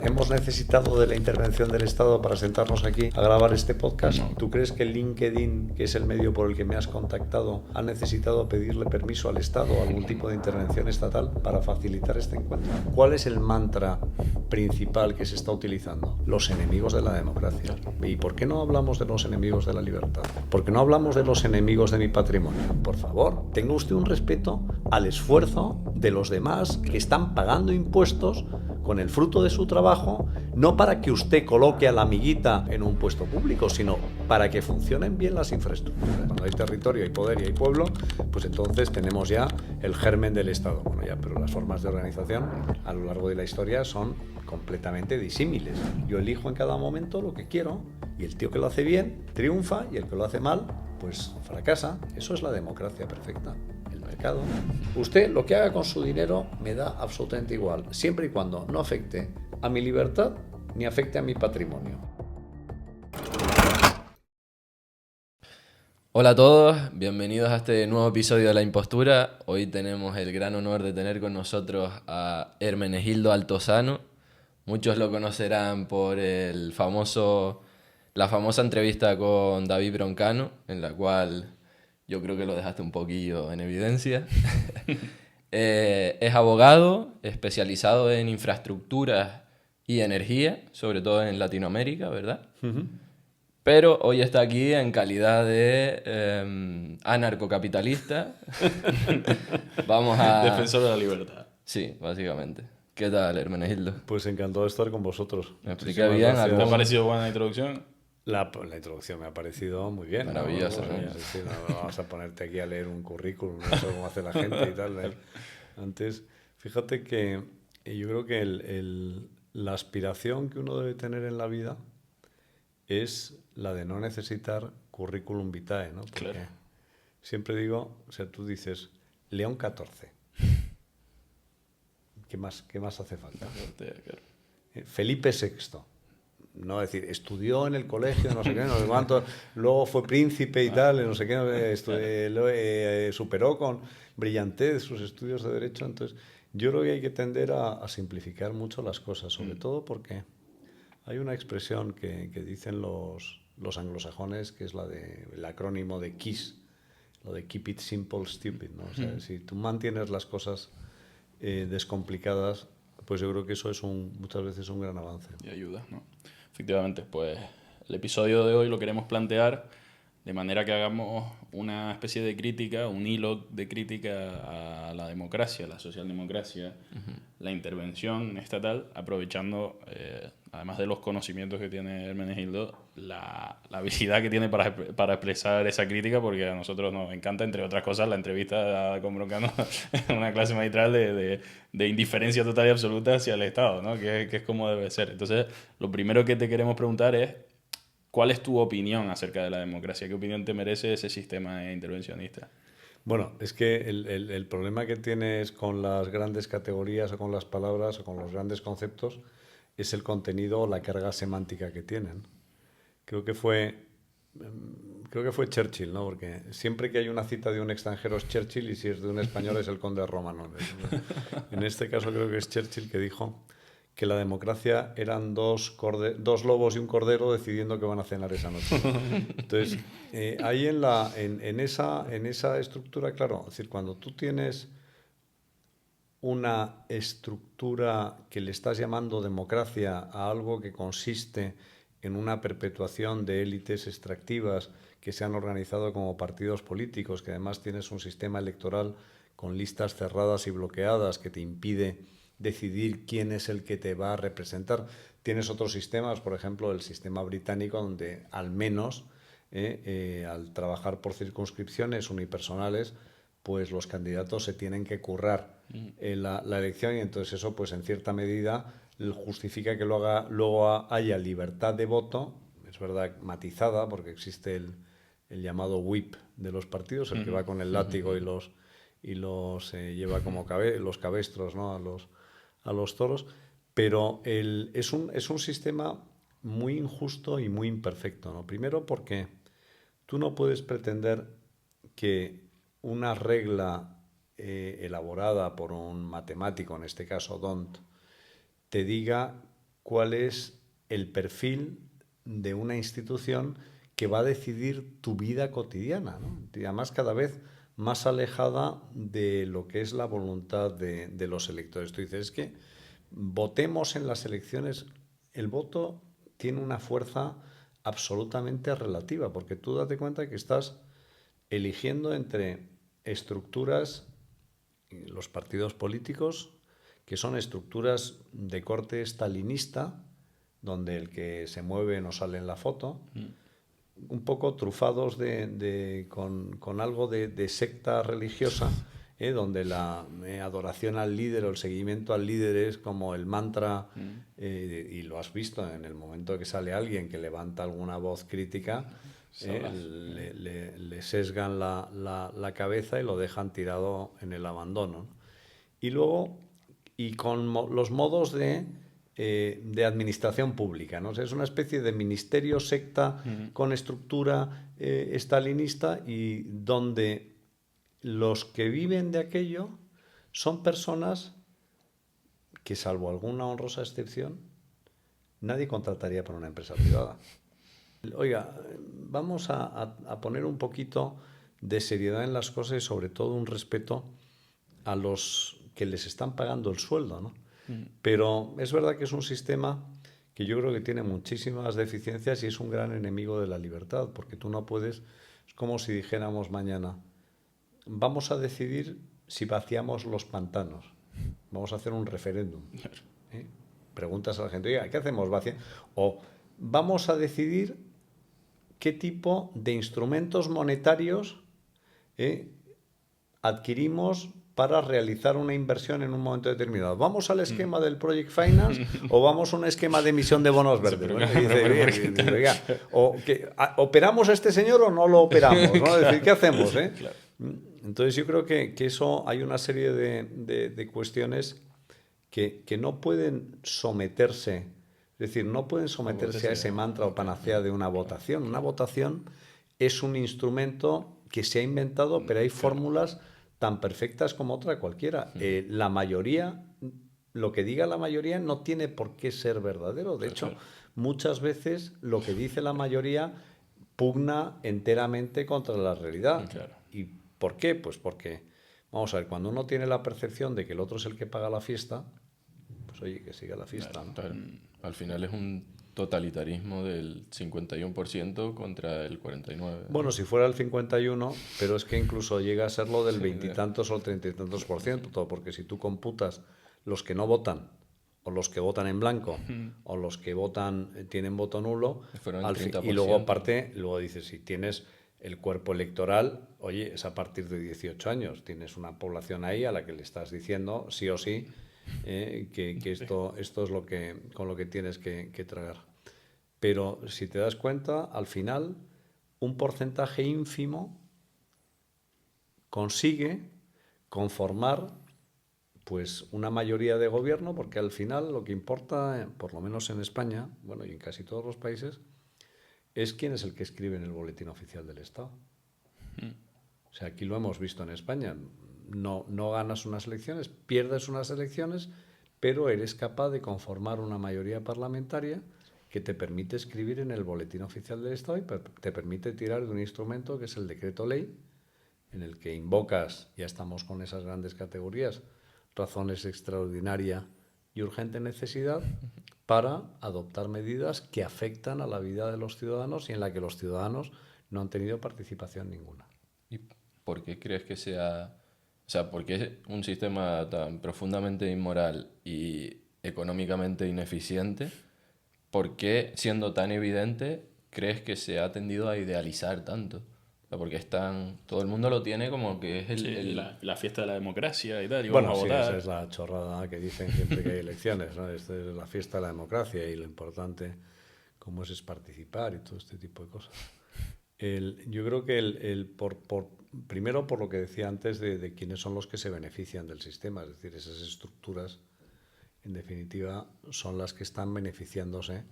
¿Hemos necesitado de la intervención del Estado para sentarnos aquí a grabar este podcast? No. ¿Tú crees que LinkedIn, que es el medio por el que me has contactado, ha necesitado pedirle permiso al Estado o algún tipo de intervención estatal para facilitar este encuentro? ¿Cuál es el mantra principal que se está utilizando? Los enemigos de la democracia. ¿Y por qué no hablamos de los enemigos de la libertad? ¿Por qué no hablamos de los enemigos de mi patrimonio? Por favor, tenga usted un respeto al esfuerzo de los demás que están pagando impuestos con el fruto de su trabajo, no para que usted coloque a la amiguita en un puesto público, sino para que funcionen bien las infraestructuras. Cuando hay territorio, hay poder y hay pueblo, pues entonces tenemos ya el germen del Estado. Bueno, ya, pero las formas de organización a lo largo de la historia son completamente disímiles. Yo elijo en cada momento lo que quiero y el tío que lo hace bien triunfa y el que lo hace mal, pues fracasa. Eso es la democracia perfecta. Mercado. Usted lo que haga con su dinero me da absolutamente igual, siempre y cuando no afecte a mi libertad ni afecte a mi patrimonio. Hola a todos, bienvenidos a este nuevo episodio de La Impostura. Hoy tenemos el gran honor de tener con nosotros a Hermenegildo Altozano. Muchos lo conocerán por la famosa entrevista con David Broncano, en la cual yo creo que lo dejaste un poquillo en evidencia. Es abogado, especializado en infraestructuras y energía, sobre todo en Latinoamérica, ¿verdad? Pero hoy está aquí en calidad de anarcocapitalista. Vamos a... Defensor de la libertad. Sí, básicamente. ¿Qué tal, Hermenegildo? Pues encantado de estar con vosotros. ¿Me expliqué bien? ¿Te ha parecido buena introducción? La introducción me ha parecido muy bien. Maravillosa, ¿no? ¿no? Sí, no vamos a ponerte aquí a leer un currículum, no sé cómo hace la gente y tal. Antes, fíjate que yo creo que la aspiración que uno debe tener en la vida es la de no necesitar currículum vitae, ¿no? Porque Claro. siempre digo, o sea, tú dices, León XIV. ¿Qué más hace falta? Claro. Felipe VI. No decir, estudió en el colegio, no sé qué, no sé cuánto, luego fue príncipe y tal, no sé qué, superó con brillantez sus estudios de Derecho. Entonces, yo creo que hay que tender a simplificar mucho las cosas, sobre todo porque hay una expresión que dicen los anglosajones, que es el acrónimo de KISS, lo de Keep It Simple, Stupid, ¿no? O sea, si tú mantienes las cosas descomplicadas, pues yo creo que eso es muchas veces un gran avance. Y ayuda, ¿no? Efectivamente, pues el episodio de hoy lo queremos plantear de manera que hagamos una especie de crítica, un hilo de crítica a la democracia, a la socialdemocracia, la intervención estatal, aprovechando, además de los conocimientos que tiene Hermenegildo, la habilidad que tiene para expresar esa crítica, porque a nosotros nos encanta, entre otras cosas, la entrevista con Broncano, una clase magistral de indiferencia total y absoluta hacia el Estado, ¿no? Que es como debe ser. Entonces, lo primero que te queremos preguntar es, ¿cuál es tu opinión acerca de la democracia? ¿Qué opinión te merece ese sistema intervencionista? Bueno, es que el problema que tienes con las grandes categorías o con las palabras o con los grandes conceptos es el contenido o la carga semántica que tienen. Creo que fue, creo que fue Churchill, ¿no? Porque siempre que hay una cita de un extranjero es Churchill y si es de un español es el conde de Roma, ¿no? En este caso creo que es Churchill que dijo que la democracia eran dos lobos y un cordero decidiendo que van a cenar esa noche. Entonces, ahí en esa estructura, claro, es decir, cuando tú tienes una estructura que le estás llamando democracia a algo que consiste en una perpetuación de élites extractivas que se han organizado como partidos políticos, que además tienes un sistema electoral con listas cerradas y bloqueadas que te impide decidir quién es el que te va a representar. Tienes otros sistemas, por ejemplo, el sistema británico, donde al menos al trabajar por circunscripciones unipersonales, pues los candidatos se tienen que currar la elección y entonces eso, pues en cierta medida, justifica que luego haya libertad de voto, es verdad, matizada, porque existe el llamado whip de los partidos, el que va con el látigo y los lleva como los cabestros, ¿no? a los toros, pero es un sistema muy injusto y muy imperfecto, ¿no? Primero porque tú no puedes pretender que una regla elaborada por un matemático, en este caso D'Hondt, te diga cuál es el perfil de una institución que va a decidir tu vida cotidiana, ¿no? Y además cada vez más alejada de lo que es la voluntad de los electores. Tú dices, es que votemos en las elecciones, el voto tiene una fuerza absolutamente relativa, porque tú date cuenta que estás eligiendo entre estructuras, los partidos políticos, que son estructuras de corte stalinista, donde el que se mueve no sale en la foto, un poco trufados con algo de secta religiosa, donde la adoración al líder o el seguimiento al líder es como el mantra, y lo has visto en el momento que sale alguien que levanta alguna voz crítica, le sesgan la cabeza y lo dejan tirado en el abandono. Y luego, y con los modos de administración pública, ¿no? O sea, es una especie de ministerio secta con estructura estalinista, y donde los que viven de aquello son personas que, salvo alguna honrosa excepción, nadie contrataría para una empresa privada. Oiga, vamos a poner un poquito de seriedad en las cosas y sobre todo un respeto a los que les están pagando el sueldo, ¿no? Pero es verdad que es un sistema que yo creo que tiene muchísimas deficiencias y es un gran enemigo de la libertad, porque tú no puedes, es como si dijéramos mañana, vamos a decidir si vaciamos los pantanos, vamos a hacer un referéndum. Preguntas a la gente, oiga, ¿qué hacemos? O vamos a decidir qué tipo de instrumentos monetarios adquirimos para realizar una inversión en un momento determinado. ¿Vamos al esquema del Project Finance o vamos a un esquema de emisión de bonos verdes? ¿Operamos a este señor o no lo operamos, ¿no? Es decir, ¿qué hacemos? Claro. Entonces yo creo que eso, hay una serie de cuestiones que no pueden someterse, es decir, no pueden someterse a ese mantra o panacea de una votación. Una votación es un instrumento que se ha inventado, pero hay fórmulas tan perfectas como otra cualquiera. La mayoría, lo que diga la mayoría no tiene por qué ser verdadero. De hecho, muchas veces lo que dice la mayoría pugna enteramente contra la realidad. ¿Y por qué? Pues porque, vamos a ver, cuando uno tiene la percepción de que el otro es el que paga la fiesta, pues oye, que siga la fiesta, ¿no? Al final es un totalitarismo del 51% contra el 49%. Bueno, si fuera el 51%, pero es que incluso llega a serlo del 20 y tantos o el 30 y tantos por ciento, todo, porque si tú computas los que no votan, o los que votan en blanco, o los que votan tienen voto nulo, y luego aparte, luego dices, si tienes el cuerpo electoral, oye, es a partir de 18 años, tienes una población ahí a la que le estás diciendo sí o sí que esto es con lo que tienes que tragar. Pero si te das cuenta, al final, un porcentaje ínfimo consigue conformar pues una mayoría de gobierno, porque al final lo que importa, por lo menos en España, bueno, y en casi todos los países, es quién es el que escribe en el boletín oficial del Estado. O sea, aquí lo hemos visto en España. No ganas unas elecciones, pierdes unas elecciones, pero eres capaz de conformar una mayoría parlamentaria que te permite escribir en el boletín oficial del Estado y te permite tirar de un instrumento que es el decreto ley, en el que invocas, ya estamos con esas grandes categorías, razones de extraordinaria y urgente necesidad, para adoptar medidas que afectan a la vida de los ciudadanos y en la que los ciudadanos no han tenido participación ninguna. ¿Y por qué crees que sea... O sea, ¿por qué un sistema tan profundamente inmoral y económicamente ineficiente, por qué, siendo tan evidente, crees que se ha tendido a idealizar tanto? O sea, porque todo el mundo lo tiene como que es la fiesta de la democracia y tal, y bueno, vamos a votar. Esa es la chorrada que dicen siempre que hay elecciones, ¿no? Esta es la fiesta de la democracia y lo importante cómo es participar y todo este tipo de cosas. Yo creo que primero por lo que decía antes de quiénes son los que se benefician del sistema, es decir, esas estructuras, en definitiva, son las que están beneficiándose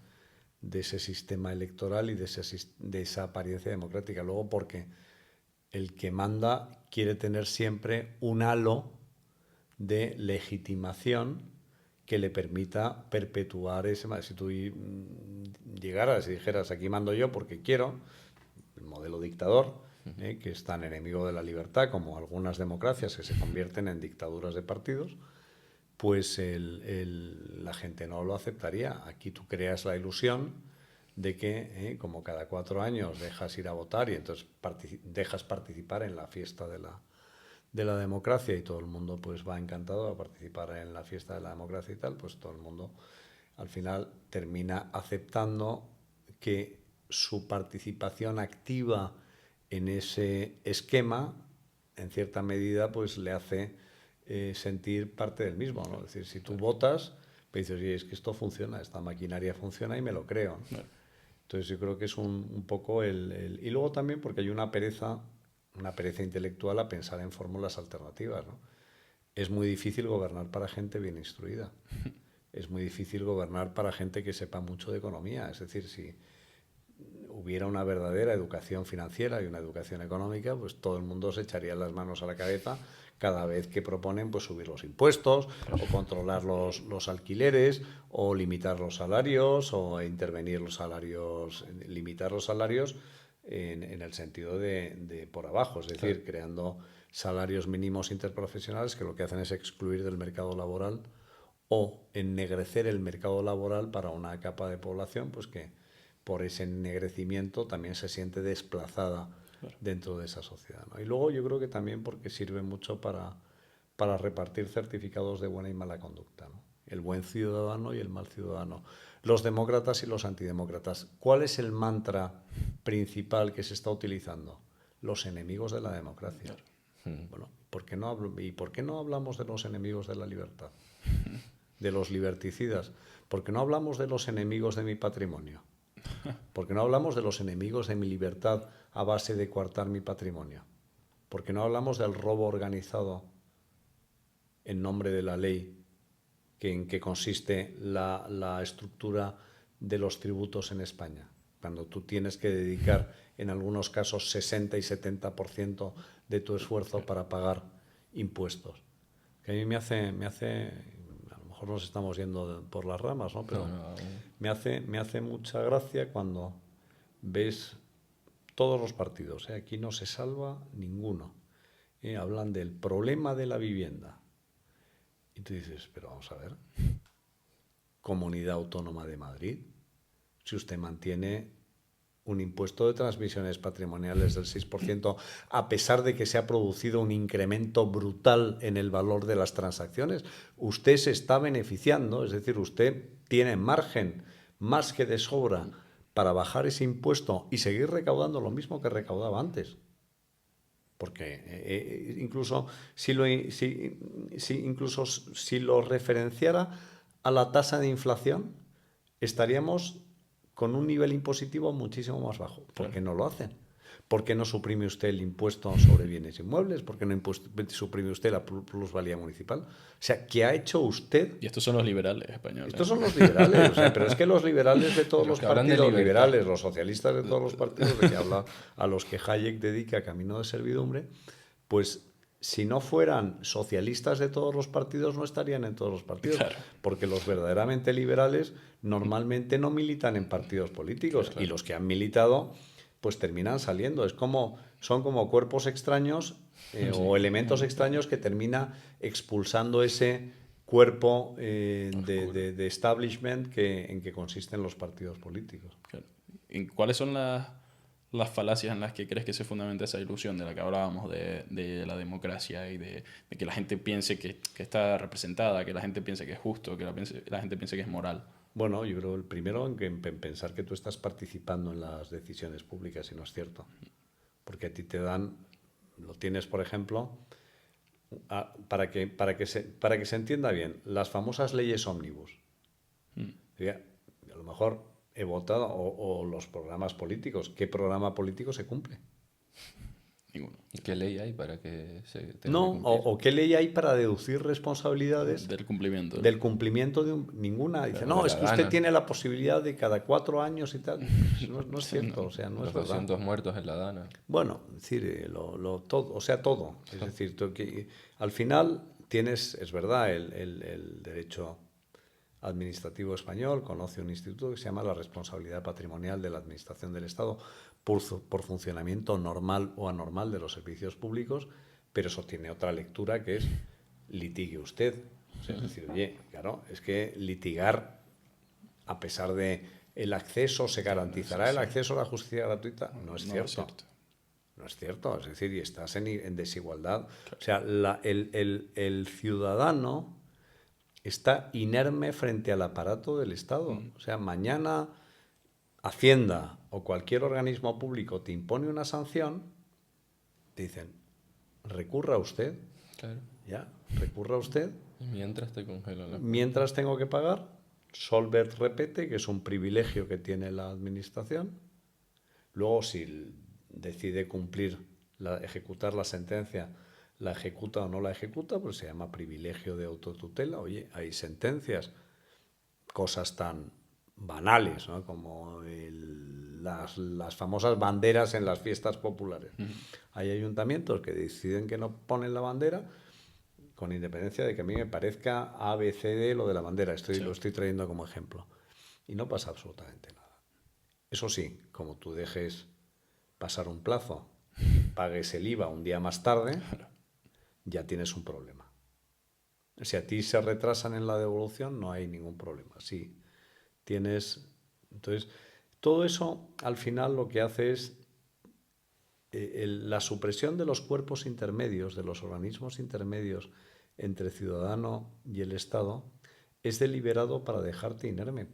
de ese sistema electoral y de esa apariencia democrática. Luego porque el que manda quiere tener siempre un halo de legitimación que le permita perpetuar ese... Si tú llegaras y dijeras, aquí mando yo porque quiero, el modelo dictador, que es tan enemigo de la libertad como algunas democracias que se convierten en dictaduras de partidos, pues la gente no lo aceptaría. Aquí tú creas la ilusión de que, como cada 4 años dejas ir a votar y entonces dejas participar en la fiesta de la democracia y todo el mundo pues va encantado a participar en la fiesta de la democracia y tal, pues todo el mundo al final termina aceptando que su participación activa en ese esquema, en cierta medida, pues le hace sentir parte del mismo, ¿no? Es decir, si tú votas, pues dices, oye, es que esto funciona, esta maquinaria funciona y me lo creo, ¿no? Claro. Entonces yo creo que es un poco Y luego también porque hay una pereza intelectual a pensar en fórmulas alternativas, ¿no? Es muy difícil gobernar para gente bien instruida. Es muy difícil gobernar para gente que sepa mucho de economía. Es decir, si hubiera una verdadera educación financiera y una educación económica, pues todo el mundo se echaría las manos a la cabeza cada vez que proponen pues subir los impuestos o controlar los alquileres o limitar los salarios o intervenir los salarios, limitar los salarios en el sentido de por abajo, es decir, creando salarios mínimos interprofesionales que lo que hacen es excluir del mercado laboral o ennegrecer el mercado laboral para una capa de población pues que por ese ennegrecimiento también se siente desplazada dentro de esa sociedad, ¿no? Y luego yo creo que también porque sirve mucho para repartir certificados de buena y mala conducta, ¿no? El buen ciudadano y el mal ciudadano. Los demócratas y los antidemócratas. ¿Cuál es el mantra principal que se está utilizando? Los enemigos de la democracia. Bueno, ¿por qué no hablamos de los enemigos de la libertad? De los liberticidas. ¿Por qué no hablamos de los enemigos de mi patrimonio? ¿Por qué no hablamos de los enemigos de mi libertad a base de coartar mi patrimonio? ¿Por qué no hablamos del robo organizado en nombre de la ley, en que consiste la estructura de los tributos en España? Cuando tú tienes que dedicar, en algunos casos, 60 y 70% de tu esfuerzo para pagar impuestos. Que a mí me hace a lo mejor nos estamos yendo por las ramas, ¿no? Pero me hace mucha gracia cuando ves todos los partidos, aquí no se salva ninguno, hablan del problema de la vivienda. Y tú dices, pero vamos a ver, Comunidad Autónoma de Madrid, si usted mantiene un impuesto de transmisiones patrimoniales del 6%, a pesar de que se ha producido un incremento brutal en el valor de las transacciones, usted se está beneficiando, es decir, usted tiene margen más que de sobra para bajar ese impuesto y seguir recaudando lo mismo que recaudaba antes. Porque incluso si lo referenciara a la tasa de inflación, estaríamos con un nivel impositivo muchísimo más bajo. ¿Por qué no lo hacen? ¿Por qué no suprime usted el impuesto sobre bienes inmuebles? ¿Por qué no suprime usted la plusvalía municipal? O sea, ¿qué ha hecho usted? Y estos son los liberales españoles. Estos son los liberales, o sea, pero es que los liberales de todos los partidos liberales, los socialistas de todos los partidos, de que habla a los que Hayek dedica Camino de Servidumbre, pues si no fueran socialistas de todos los partidos, no estarían en todos los partidos. Claro. Porque los verdaderamente liberales normalmente no militan en partidos políticos, claro. Y los que han militado pues terminan saliendo. Son como cuerpos extraños o elementos extraños que termina expulsando ese cuerpo de establishment en que consisten los partidos políticos. Claro. ¿Y cuáles son las falacias en las que crees que se fundamenta esa ilusión de la que hablábamos de la democracia y de que la gente piense que está representada, que la gente piense que es justo, que la gente piense que es moral? Bueno, yo creo el primero en pensar que tú estás participando en las decisiones públicas y no es cierto. Porque a ti te dan, lo tienes, por ejemplo, para que se entienda bien, las famosas leyes ómnibus. A lo mejor he votado, o los programas políticos. ¿Qué programa político se cumple? Ninguno. ¿Y qué ley hay para que se tenga que No, cumplir? o qué ley hay para deducir responsabilidades Del cumplimiento. Del cumplimiento de ninguna. Dice, no, es que usted tiene la posibilidad de cada 4 años y tal. No es cierto, o sea, no es Los verdad. 200 muertos en la Dana. Bueno, es decir, todo, o sea, todo. Es decir, que al final tienes, es verdad, el derecho administrativo español conoce un instituto que se llama la responsabilidad patrimonial de la Administración del Estado por funcionamiento normal o anormal de los servicios públicos, pero eso tiene otra lectura que es litigue usted. O sea, es decir, oye, claro, es que litigar, a pesar de el acceso, ¿se garantizará el acceso a la justicia gratuita? No es cierto. No es cierto, es decir, y estás en desigualdad. Claro. O sea, el ciudadano está inerme frente al aparato del Estado. O sea, mañana Hacienda o cualquier organismo público te impone una sanción, te dicen, recurra usted. Claro. Ya, recurra usted. Y mientras te congelan la... Mientras tengo que pagar, solver repete, que es un privilegio que tiene la administración. Luego, si decide ejecutar la sentencia, la ejecuta o no la ejecuta, pues se llama privilegio de autotutela. Oye, hay sentencias, cosas tan banales, ¿no? Como las famosas banderas en las fiestas populares. Hay ayuntamientos que deciden que no ponen la bandera, con independencia de que a mí me parezca ABCD lo de la bandera. Lo estoy trayendo como ejemplo. Y no pasa absolutamente nada. Eso sí, como tú dejes pasar un plazo, pagues el IVA un día más tarde, ya tienes un problema. Si a ti se retrasan en la devolución, no hay ningún problema. Sí, tienes... Entonces, todo eso al final lo que hace es la supresión de los cuerpos intermedios, de los organismos intermedios entre ciudadano y el Estado, es deliberado para dejarte inerme.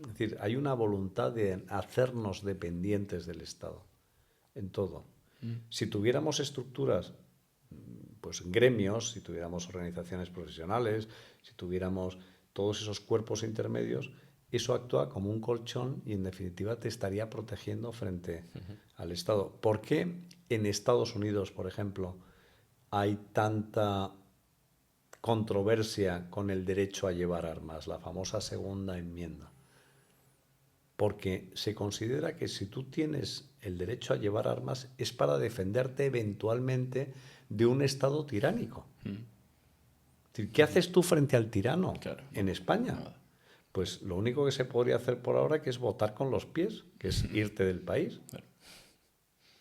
Es decir, hay una voluntad de hacernos dependientes del Estado en todo. Si tuviéramos estructuras, pues gremios, si tuviéramos organizaciones profesionales, si tuviéramos todos esos cuerpos intermedios, eso actúa como un colchón y en definitiva te estaría protegiendo frente al Estado. ¿Por qué en Estados Unidos, por ejemplo, hay tanta controversia con el derecho a llevar armas, la famosa segunda enmienda? Porque se considera que si tú tienes el derecho a llevar armas es para defenderte eventualmente de un Estado tiránico. Es decir, ¿qué haces tú frente al tirano en España? Nada. Pues lo único que se podría hacer por ahora que es votar con los pies, que es irte del país.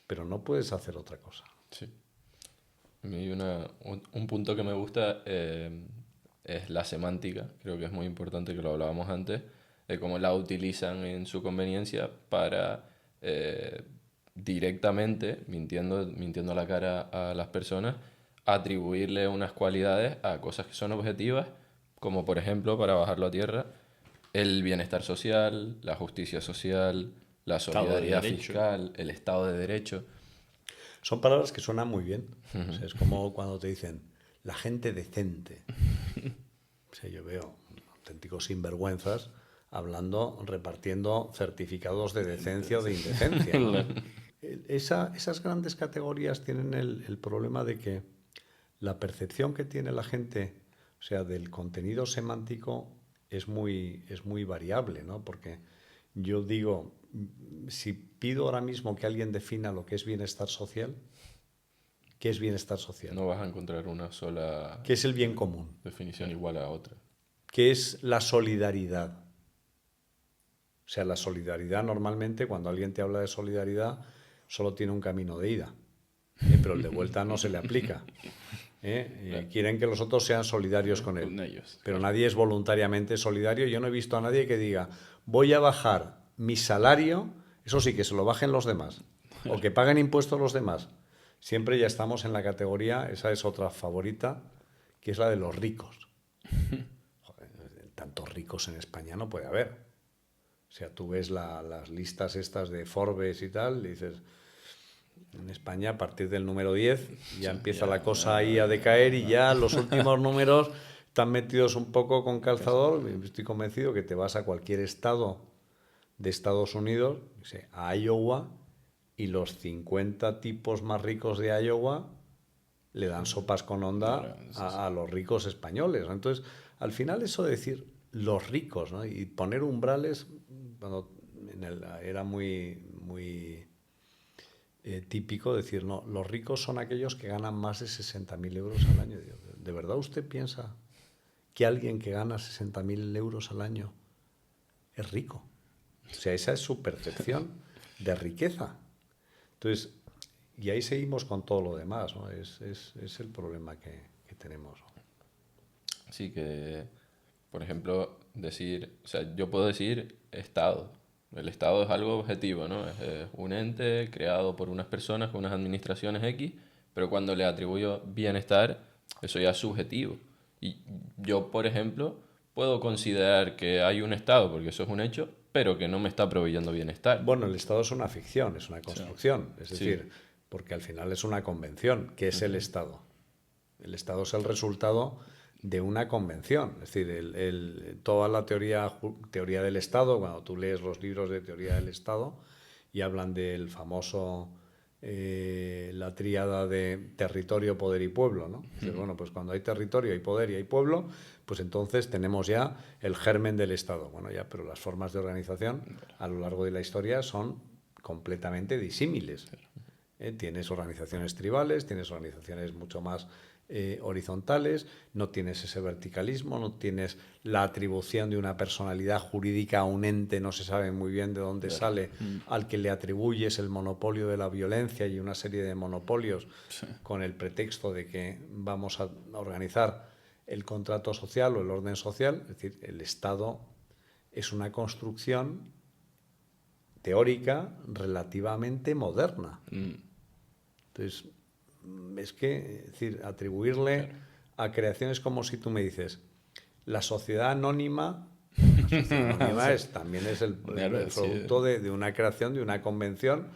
Pero no puedes hacer otra cosa. Sí. A mí un punto que me gusta es la semántica. Creo que es muy importante, que lo hablábamos antes, de cómo la utilizan en su conveniencia para directamente, mintiendo la cara a las personas, atribuirle unas cualidades a cosas que son objetivas, como por ejemplo, para bajarlo a tierra, el bienestar social, la justicia social, la solidaridad fiscal, el Estado de Derecho. Son palabras que suenan muy bien. O sea, es como cuando te dicen la gente decente. O sea, yo veo auténticos sinvergüenzas repartiendo certificados de decencia o de indecencia, ¿no? Esas grandes categorías tienen el problema de que la percepción que tiene la gente, o sea, del contenido semántico, es muy variable, ¿no? Porque yo digo, si pido ahora mismo que alguien defina lo que es bienestar social, ¿qué es bienestar social? No vas a encontrar una sola... ¿Qué es el bien común? Definición igual a otra. ¿Qué es la solidaridad? O sea, la solidaridad normalmente, cuando alguien te habla de solidaridad, solo tiene un camino de ida, pero el de vuelta no se le aplica. Claro. Quieren que los otros sean solidarios con ellos. Pero nadie es voluntariamente solidario. Yo no he visto a nadie que diga, voy a bajar mi salario, eso sí, que se lo bajen los demás, o que paguen impuestos los demás. Siempre ya estamos en la categoría, esa es otra favorita, que es la de los ricos. Joder, tantos ricos en España no puede haber. O sea, tú ves las listas estas de Forbes y tal, y dices, en España a partir del número 10 ya empieza la cosa ahí a decaer y ya los últimos números están metidos un poco con calzador. Estoy convencido que te vas a cualquier estado de Estados Unidos, a Iowa, y los 50 tipos más ricos de Iowa le dan sopas con onda a los ricos españoles, ¿no? Entonces, al final eso de decir los ricos, ¿no? Y poner umbrales, cuando era muy típico decir, no, los ricos son aquellos que ganan más de 60.000 euros al año. ¿De verdad usted piensa que alguien que gana 60.000 euros al año es rico. O sea, esa es su percepción de riqueza. Entonces, y ahí seguimos con todo lo demás, ¿no? Es el problema que tenemos. Sí, que, por ejemplo, yo puedo decir Estado. El Estado es algo objetivo, ¿no? Es un ente creado por unas personas con unas administraciones X, pero cuando le atribuyo bienestar, eso ya es subjetivo. Y yo, por ejemplo, puedo considerar que hay un Estado, porque eso es un hecho, pero que no me está proveyendo bienestar. Bueno, el Estado es una ficción, es una construcción. Es Sí. decir, porque al final es una convención. ¿Qué es el Estado? El Estado es el resultado de una convención. Es decir, toda la teoría del Estado, cuando tú lees los libros de teoría del Estado y hablan del famoso, la tríada de territorio, poder y pueblo, ¿no? Es decir, bueno, pues cuando hay territorio, hay poder y hay pueblo, pues entonces tenemos ya el germen del Estado. Bueno, ya, pero las formas de organización a lo largo de la historia son completamente disímiles. Tienes organizaciones tribales, tienes organizaciones mucho más horizontales, no tienes ese verticalismo, no tienes la atribución de una personalidad jurídica a un ente, no se sabe muy bien de dónde sale, al que le atribuyes el monopolio de la violencia y una serie de monopolios con el pretexto de que vamos a organizar el contrato social o el orden social. Es decir, el Estado es una construcción teórica relativamente moderna. Entonces, es decir, atribuirle a creaciones como si tú me dices, la sociedad anónima, también es el producto de una creación, de una convención.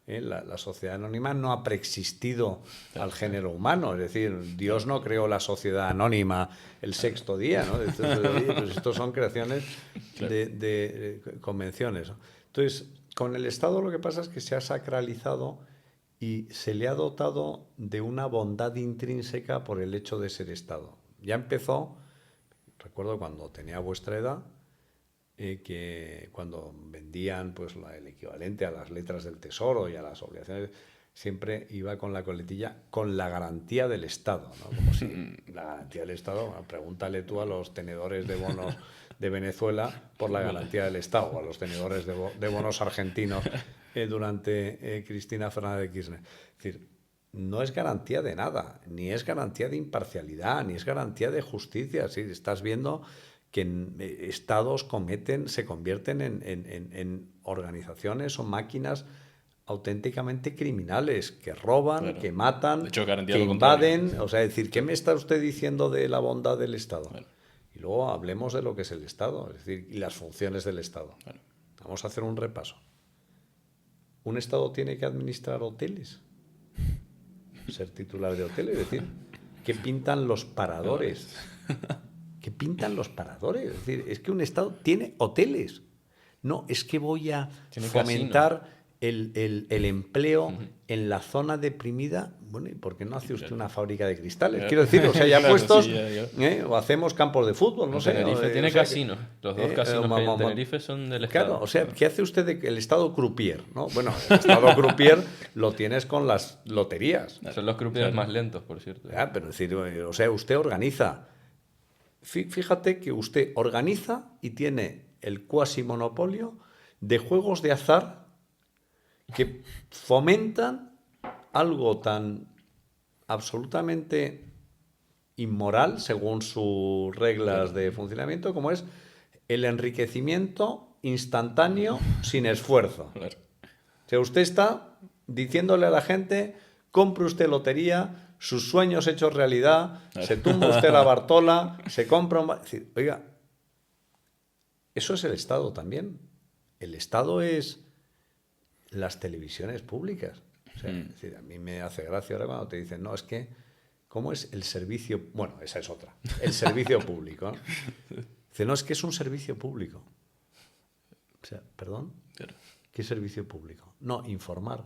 La sociedad anónima no ha preexistido al género humano, es decir, Dios no creó la sociedad anónima el sexto día, ¿no? Entonces, pues estos son creaciones de convenciones, ¿no? Entonces, con el Estado lo que pasa es que se ha sacralizado y se le ha dotado de una bondad intrínseca por el hecho de ser Estado. Ya empezó, recuerdo cuando tenía vuestra edad, que cuando vendían pues el equivalente a las letras del Tesoro y a las obligaciones, siempre iba con la coletilla con la garantía del Estado, ¿no? Como si la garantía del Estado, bueno, pregúntale tú a los tenedores de bonos de Venezuela por la garantía del Estado, o a los tenedores de bonos argentinos durante Cristina Fernández de Kirchner. Es decir, no es garantía de nada, ni es garantía de imparcialidad, ni es garantía de justicia. ¿Sí? Estás viendo que estados se convierten en organizaciones o máquinas auténticamente criminales, que roban, Claro. que matan, De hecho, garantía que lo contrario. invaden. O sea, decir, ¿qué me está usted diciendo de la bondad del Estado? Claro. Y luego hablemos de lo que es el Estado, es decir, y las funciones del Estado. Claro. Vamos a hacer un repaso. ¿Un Estado tiene que administrar hoteles? Ser titular de hoteles, es decir, ¿qué pintan los paradores? ¿Qué pintan los paradores? Es decir, es que un Estado tiene hoteles. No, es que voy a Tiene fomentar el empleo en la zona deprimida. Bueno, ¿y por qué no hace usted una fábrica de cristales? Quiero decir, o sea, ya Claro, puestos, sí, ya. o hacemos campos de fútbol, no sé. Tenerife tiene o sea, casinos. Los dos casinos que hay en Tenerife son del Estado. Claro, o sea, ¿qué hace usted el Estado croupier? ¿No? Bueno, el Estado croupier lo tienes con las loterías. Son los croupiers más lentos, por cierto. Pero es decir, o sea, usted organiza. Fíjate que usted organiza y tiene el cuasi monopolio de juegos de azar que fomentan algo tan absolutamente inmoral, según sus reglas de funcionamiento, como es el enriquecimiento instantáneo sin esfuerzo. Claro. O sea, usted está diciéndole a la gente, compre usted lotería, sus sueños hechos realidad, se tumba usted la Bartola, se compra un... Es decir, oiga, eso es el Estado también. El Estado es las televisiones públicas. O sea, es decir, a mí me hace gracia ahora cuando te dicen, no, es que, ¿cómo es el servicio? Bueno, esa es otra. El servicio público, ¿no? Dice, no, es que es un servicio público. O sea, ¿perdón? Claro. ¿Qué servicio público? No, informar.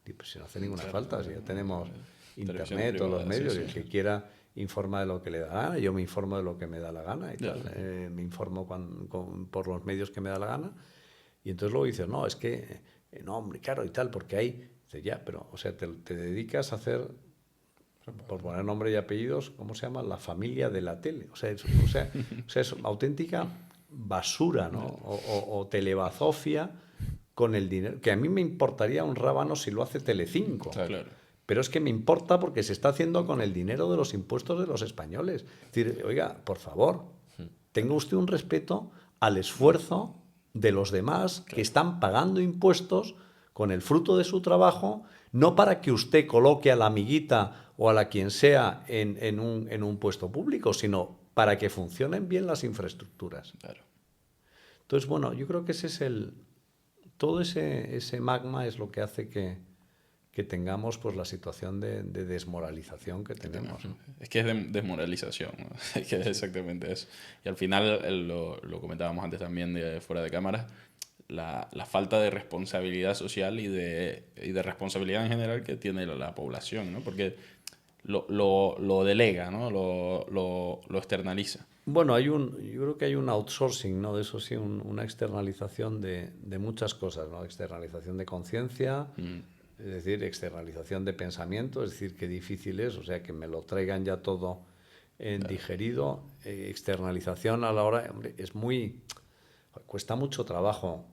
Y pues si no hace ninguna falta, si ya tenemos internet, todos los medios, y el que quiera informa de lo que le da la gana, yo me informo de lo que me da la gana y tal. Me informo por los medios que me da la gana. Y entonces luego dices, no, es que, no, hombre, claro y tal, porque hay... Dice, ya, pero, o sea, te dedicas a hacer... por poner nombre y apellidos, ¿cómo se llama? La familia de la tele. O sea, es auténtica basura, ¿no? O telebazofia con el dinero. Que a mí me importaría un rábano si lo hace Telecinco. Claro. Pero es que me importa porque se está haciendo con el dinero de los impuestos de los españoles. Es decir, oiga, por favor, tenga usted un respeto al esfuerzo de los demás que están pagando impuestos con el fruto de su trabajo, no para que usted coloque a la amiguita o a la quien sea en un puesto público, sino para que funcionen bien las infraestructuras. Claro. Entonces, bueno, yo creo que todo ese magma es lo que hace que tengamos pues la situación de desmoralización que tenemos. Es que es desmoralización, ¿no? Es que es exactamente eso. Y al final, lo comentábamos antes también fuera de cámara, la falta de responsabilidad social y de responsabilidad en general que tiene la población, ¿no? Porque lo delega, ¿no? Lo externaliza. Bueno, yo creo que hay un outsourcing, ¿no? De eso sí, una externalización de muchas cosas, ¿no? Externalización de conciencia, es decir, externalización de pensamiento, es decir, qué difícil es, o sea, que me lo traigan ya todo digerido. Externalización a la hora, hombre, cuesta mucho trabajo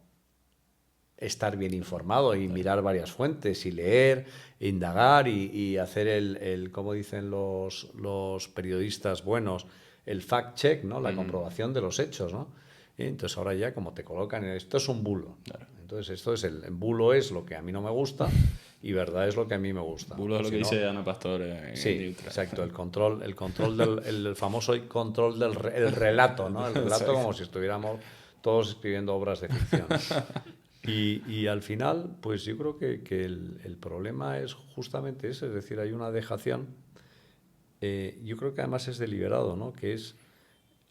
estar bien informado y mirar varias fuentes y leer, indagar y hacer como dicen los periodistas buenos, el fact check, ¿no? La comprobación de los hechos, ¿no? Y entonces ahora ya como te colocan, esto es un bulo. Claro. Entonces esto es el bulo es lo que a mí no me gusta y verdad es lo que a mí me gusta. Bulo es lo que dice Ana Pastor en sí, exacto, el control el famoso control del relato, ¿no? El relato como si estuviéramos todos escribiendo obras de ficción. Y al final, pues yo creo que el problema es justamente ese, es decir, hay una dejación. Yo creo que además es deliberado, ¿no? Que es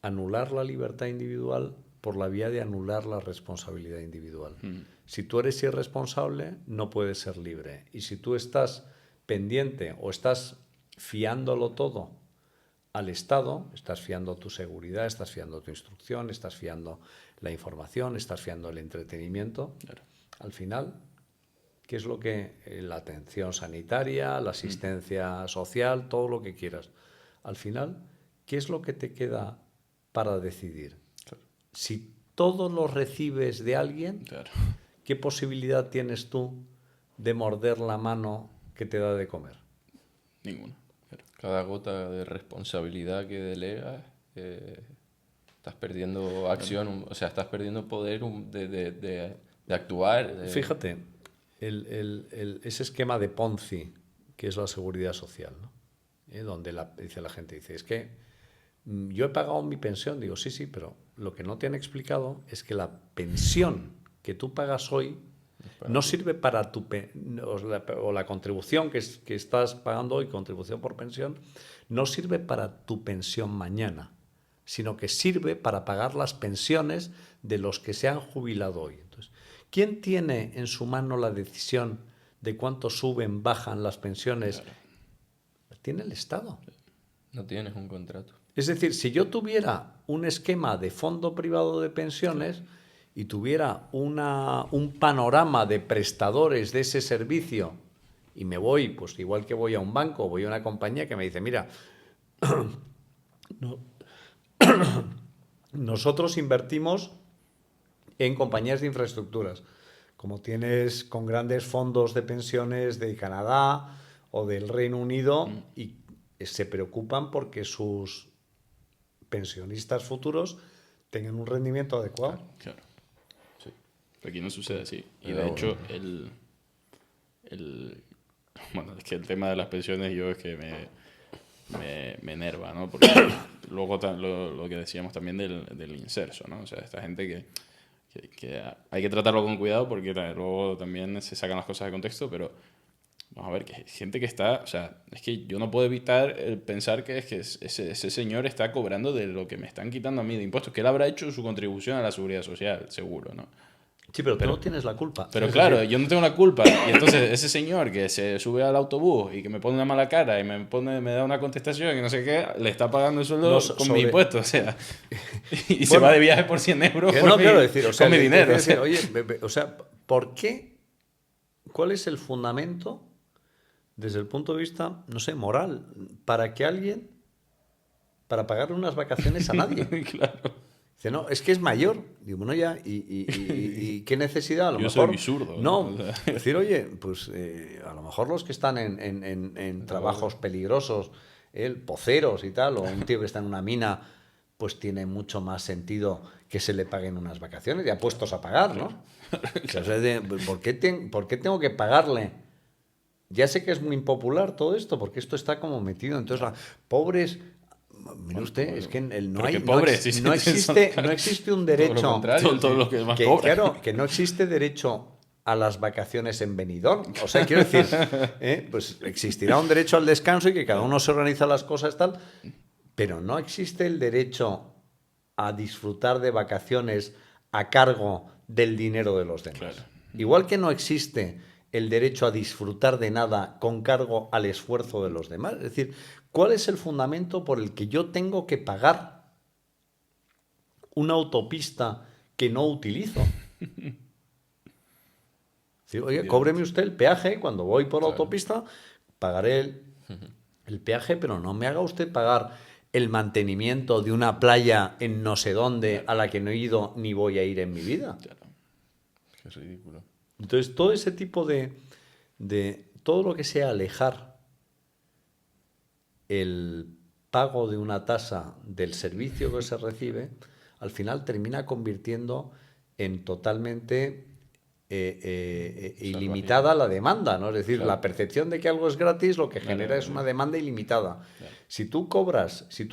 anular la libertad individual por la vía de anular la responsabilidad individual. Si tú eres irresponsable, no puedes ser libre. Y si tú estás pendiente o estás fiándolo todo al Estado, estás fiando tu seguridad, estás fiando tu instrucción, estás fiando la información, estás fiando el entretenimiento, claro. Al final, ¿qué es lo que la atención sanitaria, la asistencia social, todo lo que quieras? Al final, ¿qué es lo que te queda para decidir? Claro. Si todo lo recibes de alguien, claro. ¿Qué posibilidad tienes tú de morder la mano que te da de comer? Ninguna. Claro. Cada gota de responsabilidad que delegas, estás perdiendo acción, o sea, estás perdiendo poder de actuar. Fíjate, ese esquema de Ponzi, que es la seguridad social, ¿no? Donde dice la gente, es que yo he pagado mi pensión. Digo, sí, pero lo que no te han explicado es que la pensión que tú pagas hoy no sirve para o la contribución que estás pagando hoy, contribución por pensión, no sirve para tu pensión mañana, sino que sirve para pagar las pensiones de los que se han jubilado hoy. Entonces, ¿quién tiene en su mano la decisión de cuánto suben, bajan las pensiones? Claro. Tiene el Estado. No tienes un contrato. Es decir, si yo tuviera un esquema de fondo privado de pensiones y tuviera un panorama de prestadores de ese servicio y me voy, pues igual que voy a un banco, voy a una compañía que me dice, mira, nosotros invertimos en compañías de infraestructuras, como tienes con grandes fondos de pensiones de Canadá o del Reino Unido, y se preocupan porque sus pensionistas futuros tengan un rendimiento adecuado. Claro. Sí. Pero aquí no sucede así. Y de hecho, bueno, es que el tema de las pensiones yo es que me enerva, ¿no? Porque luego lo que decíamos también del inserso, ¿no? O sea, esta gente que hay que tratarlo con cuidado porque luego también se sacan las cosas de contexto, pero vamos a ver, que hay gente que está, o sea, es que yo no puedo evitar el pensar que es que ese señor está cobrando de lo que me están quitando a mí de impuestos, que él habrá hecho su contribución a la seguridad social, seguro, ¿no? Sí, pero tú no tienes la culpa. Pero claro, yo no tengo la culpa. Y entonces ese señor que se sube al autobús y que me pone una mala cara y me da una contestación y no sé qué, le está pagando el sueldo con mi impuesto, o sea. Y bueno, se va de viaje por 100 euros con mi dinero. Oye, o sea, ¿por qué? ¿Cuál es el fundamento desde el punto de vista, no sé, moral, para pagarle unas vacaciones a nadie. Claro. Dice, no, es que es mayor. Digo, bueno, ya, ¿y qué necesidad? A lo Yo mejor. soy bisurdo, No, ¿no? O sea, decir, oye, pues a lo mejor los que están en trabajos peligrosos, poceros y tal, o un tío que está en una mina, pues tiene mucho más sentido que se le paguen unas vacaciones, ya puestos a pagar, ¿no? O sea, ¿por qué tengo que pagarle? Ya sé que es muy impopular todo esto, porque esto está como metido. Entonces, pobres. Mire usted, es que pero qué pobres, si no existe un Todo lo derecho. contrario. Son todos los que más Que, cobran. claro, que no existe derecho a las vacaciones en Benidorm. O sea, quiero decir, pues existirá un derecho al descanso y que cada uno se organiza las cosas tal, pero no existe el derecho a disfrutar de vacaciones a cargo del dinero de los demás. Claro. Igual que no existe el derecho a disfrutar de nada con cargo al esfuerzo de los demás. Es decir, ¿cuál es el fundamento por el que yo tengo que pagar una autopista que no utilizo? Sí, oye, cóbreme usted el peaje cuando voy por la autopista, pagaré el peaje, pero no me haga usted pagar el mantenimiento de una playa en no sé dónde a la que no he ido ni voy a ir en mi vida. Claro. Qué ridículo. Entonces, todo ese tipo de todo lo que sea alejar el pago de una tasa del servicio que se recibe, al final termina convirtiendo en totalmente ilimitada la demanda, ¿no? Es decir, Claro. la percepción de que algo es gratis lo que genera Claro. es una demanda ilimitada. Claro. Si tú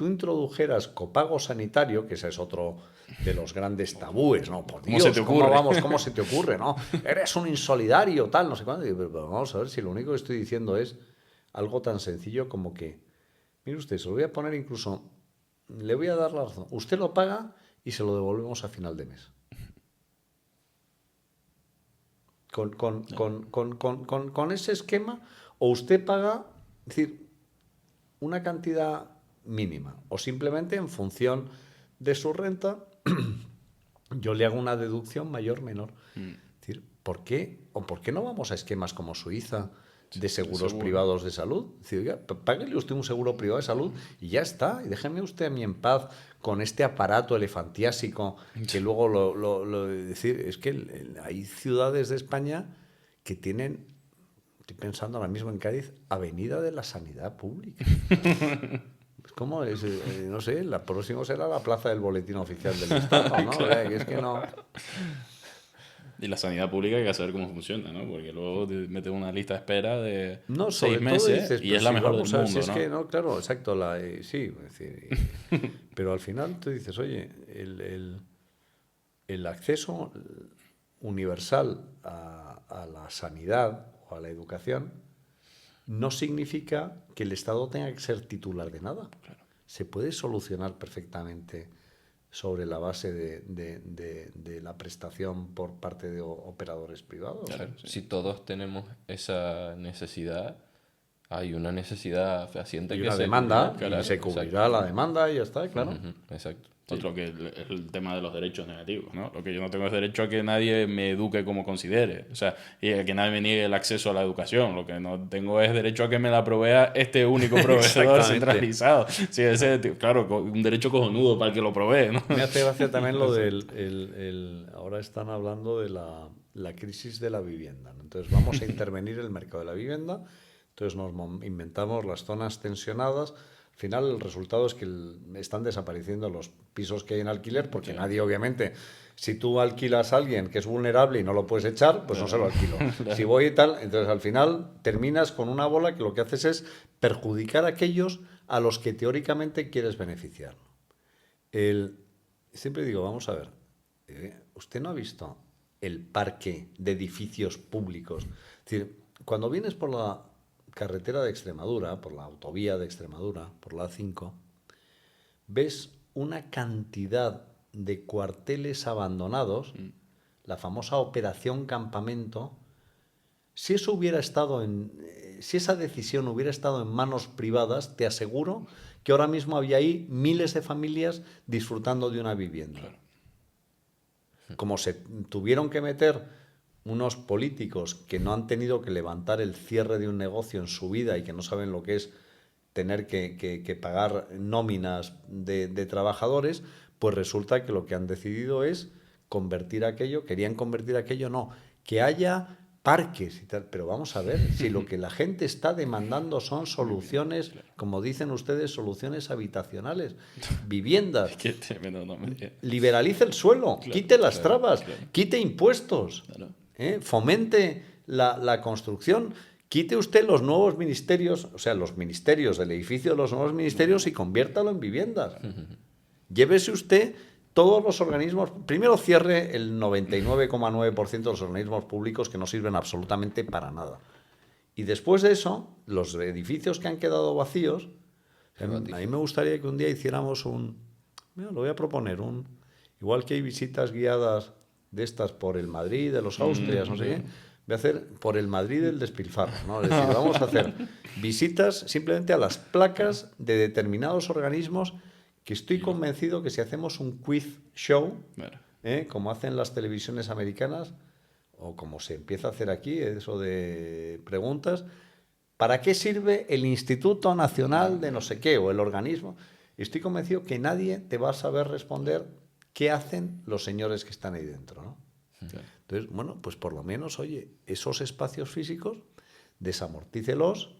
introdujeras copago sanitario, que ese es otro de los grandes tabúes, ¿no? Por ¿Cómo Dios, se te ocurre? ¿cómo se te ocurre, no? Eres un insolidario, tal, no sé cuándo. Pero vamos a ver si lo único que estoy diciendo es algo tan sencillo como que, mire usted, se lo voy a poner incluso, le voy a dar la razón. Usted lo paga y se lo devolvemos a final de mes. Con ese esquema, o usted paga, es decir, una cantidad mínima, o simplemente en función de su renta, yo le hago una deducción mayor, menor. Es decir, ¿por qué? ¿O por qué no vamos a esquemas como Suiza de seguros privados de salud? Es decir, oiga, páguele usted un seguro privado de salud y ya está. Y déjeme usted a mí en paz con este aparato elefantiásico que luego decir, es que hay ciudades de España que tienen, estoy pensando ahora mismo en Cádiz, Avenida de la Sanidad Pública. ¿Cómo es? No sé, la próxima será la plaza del Boletín Oficial del Estado, ¿no? Claro. Es que no. Y la sanidad pública hay que saber cómo funciona, ¿no? Porque luego te meten una lista de espera de No, 6 meses dices, y es la mejor del vamos a ver, mundo, si ¿no? es que no, claro, exacto, sí, es decir, pero al final tú dices, oye, el acceso universal a la sanidad o a la educación no significa que el Estado tenga que ser titular de nada. Claro. Se puede solucionar perfectamente sobre la base de la prestación por parte de operadores privados. Claro. Si todos tenemos esa necesidad, hay una necesidad fehaciente Y que una se demanda, cubrirá, claro, y se cubrirá la demanda y ya está, claro. Ujú, exacto. Otro que es el tema de los derechos negativos, ¿no? Lo que yo no tengo es derecho a que nadie me eduque como considere, o sea, y a que nadie me niegue el acceso a la educación. Lo que no tengo es derecho a que me la provea este único proveedor centralizado. Sí, claro, un derecho cojonudo para el que lo provee, ¿no? Me hace gracia también lo ahora están hablando de la crisis de la vivienda, ¿no? Entonces vamos a intervenir el mercado de la vivienda, entonces nos inventamos las zonas tensionadas. Al final el resultado es que están desapareciendo los pisos que hay en alquiler porque nadie, obviamente, si tú alquilas a alguien que es vulnerable y no lo puedes echar, pues no se lo alquilo. Si voy y tal, entonces al final terminas con una bola que lo que haces es perjudicar a aquellos a los que teóricamente quieres beneficiar. Siempre digo, vamos a ver, ¿usted no ha visto el parque de edificios públicos? Es decir, cuando vienes por la carretera de Extremadura, por la autovía de Extremadura, por la A5, ves una cantidad de cuarteles abandonados, la famosa Operación Campamento. Si esa decisión hubiera estado en manos privadas, te aseguro que ahora mismo había ahí miles de familias disfrutando de una vivienda. Claro. Como se tuvieron que meter unos políticos que no han tenido que levantar el cierre de un negocio en su vida y que no saben lo que es tener que pagar nóminas de trabajadores, pues resulta que lo que han decidido es querían convertir aquello, no, que haya parques y tal. Pero vamos a ver, si lo que la gente está demandando son soluciones, como dicen ustedes, soluciones habitacionales, viviendas. Qué tremendo nombre. Liberalice el suelo, Claro, quite las claro, trabas, claro. quite impuestos, Claro. fomente la construcción, quite usted los nuevos ministerios, o sea, los ministerios del edificio de los nuevos ministerios y conviértalo en viviendas. Llévese usted todos los organismos, primero cierre el 99,9% de los organismos públicos que no sirven absolutamente para nada. Y después de eso, los edificios que han quedado vacíos, a mí me gustaría que un día hiciéramos mira, lo voy a proponer, igual que hay visitas guiadas de estas por el Madrid, de los Austrias, no sé qué, voy a hacer por el Madrid del despilfarro, ¿no? Es decir, vamos a hacer visitas simplemente a las placas de determinados organismos que estoy convencido que si hacemos un quiz show, Claro. como hacen las televisiones americanas, o como se empieza a hacer aquí, eso de preguntas, ¿para qué sirve el Instituto Nacional de no sé qué o el organismo? Estoy convencido que nadie te va a saber responder qué hacen los señores que están ahí dentro, ¿no? Claro. Entonces, bueno, pues por lo menos, oye, esos espacios físicos, desamortícelos,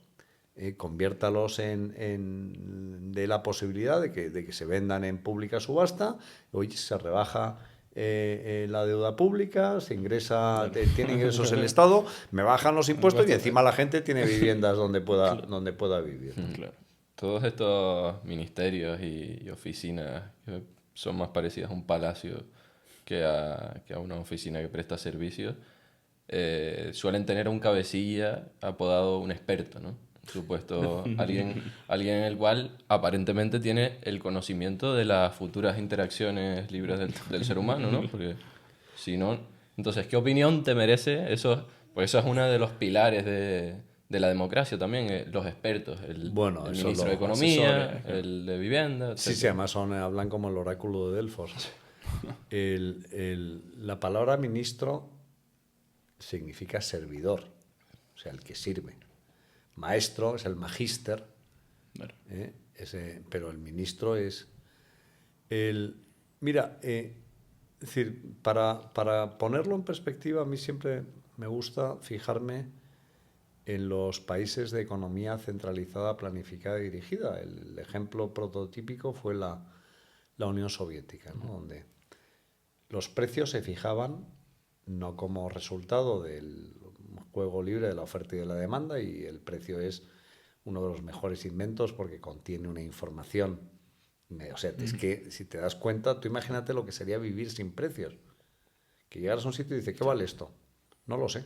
conviértalos de la posibilidad de que se vendan en pública subasta, oye, se rebaja la deuda pública, se ingresa, tiene ingresos el Estado, me bajan los impuestos y encima la gente tiene viviendas donde pueda vivir. Claro. Todos estos ministerios y oficinas que son más parecidas a un palacio que a una oficina que presta servicios, suelen tener un cabecilla apodado un experto, ¿no? Supuesto, alguien en el cual aparentemente tiene el conocimiento de las futuras interacciones libres del ser humano, ¿no? Porque si no, entonces, ¿qué opinión te merece eso? Pues eso es uno de los pilares de la democracia también, los expertos, el Eso ministro de los Economía, asesores, el de Vivienda, Sí, etc. sí, además hablan como el oráculo de Delfos. La palabra ministro significa servidor, o sea, el que sirve. Maestro es el magíster, Claro. pero el ministro es Mira, es decir, para ponerlo en perspectiva, a mí siempre me gusta fijarme en los países de economía centralizada, planificada y dirigida. El ejemplo prototípico fue la Unión Soviética, ¿no? Donde los precios se fijaban no como resultado del juego libre de la oferta y de la demanda, y el precio es uno de los mejores inventos porque contiene una información. O sea, es que si te das cuenta, tú imagínate lo que sería vivir sin precios. Que llegaras a un sitio y dices, ¿qué vale esto? No lo sé.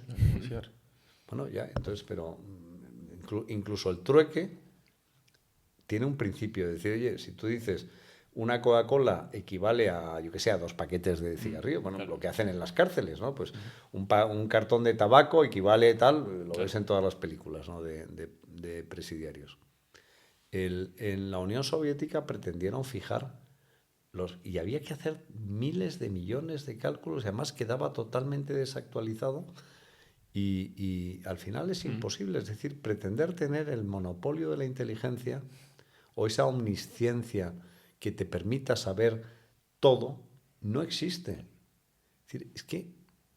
Bueno, ya, entonces, pero incluso el trueque tiene un principio de decir, oye, si tú dices una Coca-Cola equivale a, yo que sé, a 2 paquetes de cigarrillo, bueno, Claro. lo que hacen en las cárceles, ¿no? Pues un cartón de tabaco equivale tal, lo ves en todas las películas, ¿no? de presidiarios. En la Unión Soviética pretendieron fijar y había que hacer miles de millones de cálculos, y además quedaba totalmente desactualizado. Y al final es imposible, es decir, pretender tener el monopolio de la inteligencia o esa omnisciencia que te permita saber todo, no existe. Es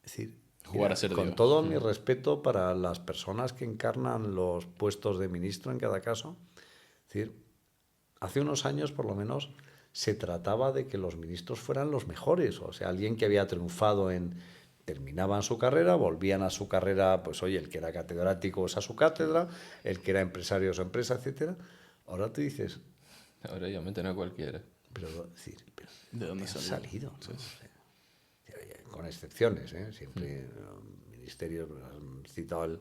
decir, Jugar a ser con Dios. todo mi respeto para las personas que encarnan los puestos de ministro en cada caso, es decir, hace unos años por lo menos se trataba de que los ministros fueran los mejores, o sea, alguien que había triunfado terminaban su carrera, volvían a su carrera, pues oye, el que era catedrático es a su cátedra, el que era empresario a su empresa, etcétera. Ahora tú dices, Ahora ya meten a cualquiera. pero, es decir, ¿De dónde han salió? salido? ¿No? Sí, sí. Con excepciones, siempre ministerios, han citado el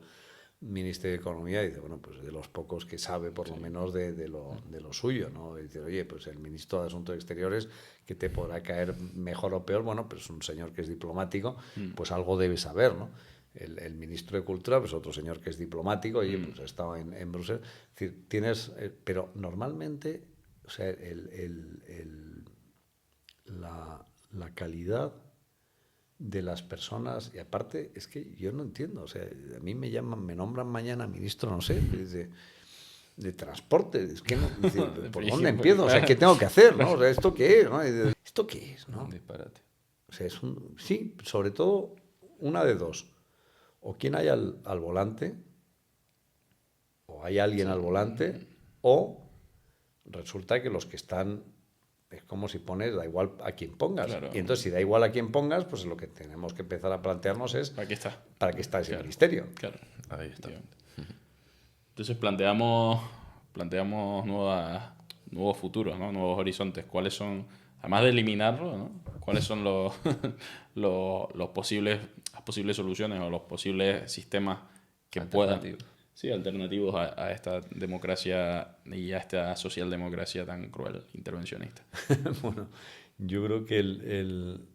Ministerio de Economía y dice, bueno, pues de los pocos que sabe por lo menos de lo suyo, ¿no? Y dice, oye, pues el ministro de Asuntos Exteriores, que te podrá caer mejor o peor, bueno, pues es un señor que es diplomático, pues algo debe saber, ¿no? El ministro de Cultura, pues otro señor que es diplomático, y pues ha estado en Bruselas. Es decir, tienes, pero normalmente, o sea, la calidad de las personas, y aparte es que yo no entiendo, o sea, a mí me nombran mañana ministro, no sé, de transporte, es que no, dice, ¿por dónde empiezo? O sea, ¿qué tengo que hacer? ¿No? O sea, ¿esto qué es? ¿No? ¿Esto qué es? ¿No? Un disparate. O sea, sí, sobre todo una de dos, o quien hay al volante, o hay alguien al volante, o resulta que los que están, es como si pones, da igual a quién pongas. Claro. Y entonces, si da igual a quién pongas, pues lo que tenemos que empezar a plantearnos es Aquí está. para qué está ese Claro. ministerio. Claro. Ahí está. Entonces planteamos nuevos futuros, ¿no? Nuevos horizontes. ¿Cuáles son, además de eliminarlo, ¿no? ¿Cuáles son las posibles soluciones o los posibles sistemas que puedan... Sí, alternativos a esta democracia y a esta socialdemocracia tan cruel, intervencionista. Bueno, yo creo que el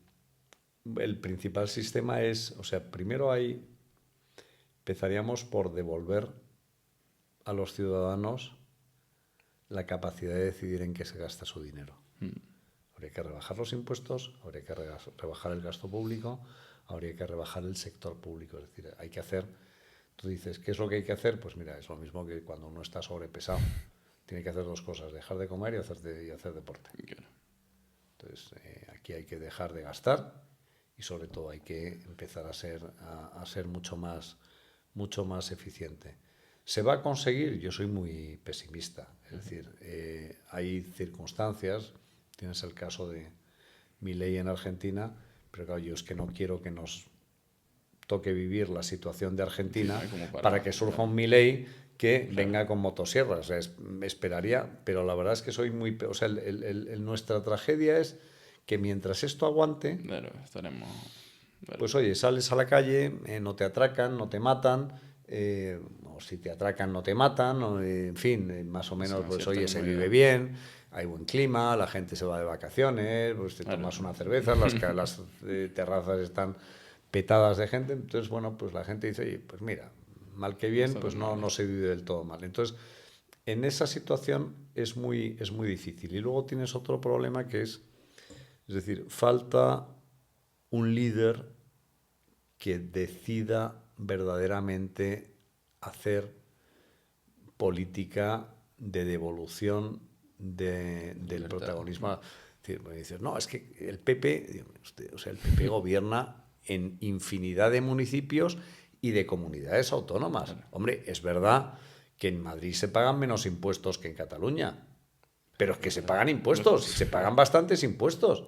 principal sistema es, o sea, primero empezaríamos por devolver a los ciudadanos la capacidad de decidir en qué se gasta su dinero. Habría que rebajar los impuestos, habría que rebajar el gasto público, habría que rebajar el sector público. Es decir, hay que hacer... Tú dices, ¿qué es lo que hay que hacer? Pues mira, es lo mismo que cuando uno está sobrepesado. Tiene que hacer dos cosas, dejar de comer y hacer deporte. Entonces, aquí hay que dejar de gastar y sobre todo hay que empezar a ser mucho más eficiente. ¿Se va a conseguir? Yo soy muy pesimista. Es decir, hay circunstancias, tienes el caso de Milei en Argentina, pero claro, yo es que no quiero que nos toque vivir la situación de Argentina para que surja un Milei que venga con motosierras. O sea, esperaría, pero la verdad es que soy muy... O sea, nuestra tragedia es que mientras esto aguante, Claro, estaremos... Claro. Pues oye, sales a la calle, no te atracan, no te matan, o si te atracan no te matan, en fin, más o menos, pues oye, se vive bien, hay buen clima, la gente se va de vacaciones, pues te tomas una cerveza, las terrazas están petadas de gente, entonces bueno, pues la gente dice, oye, pues mira, mal que bien, pues no se vive del todo mal. Entonces, en esa situación es muy difícil. Y luego tienes otro problema que es decir, falta un líder que decida verdaderamente hacer política de devolución del protagonismo. Es decir, me dices, no, es que el PP, o sea, el PP gobierna en infinidad de municipios y de comunidades autónomas. Hombre, es verdad que en Madrid se pagan menos impuestos que en Cataluña, pero es que se pagan impuestos, y se pagan bastantes impuestos.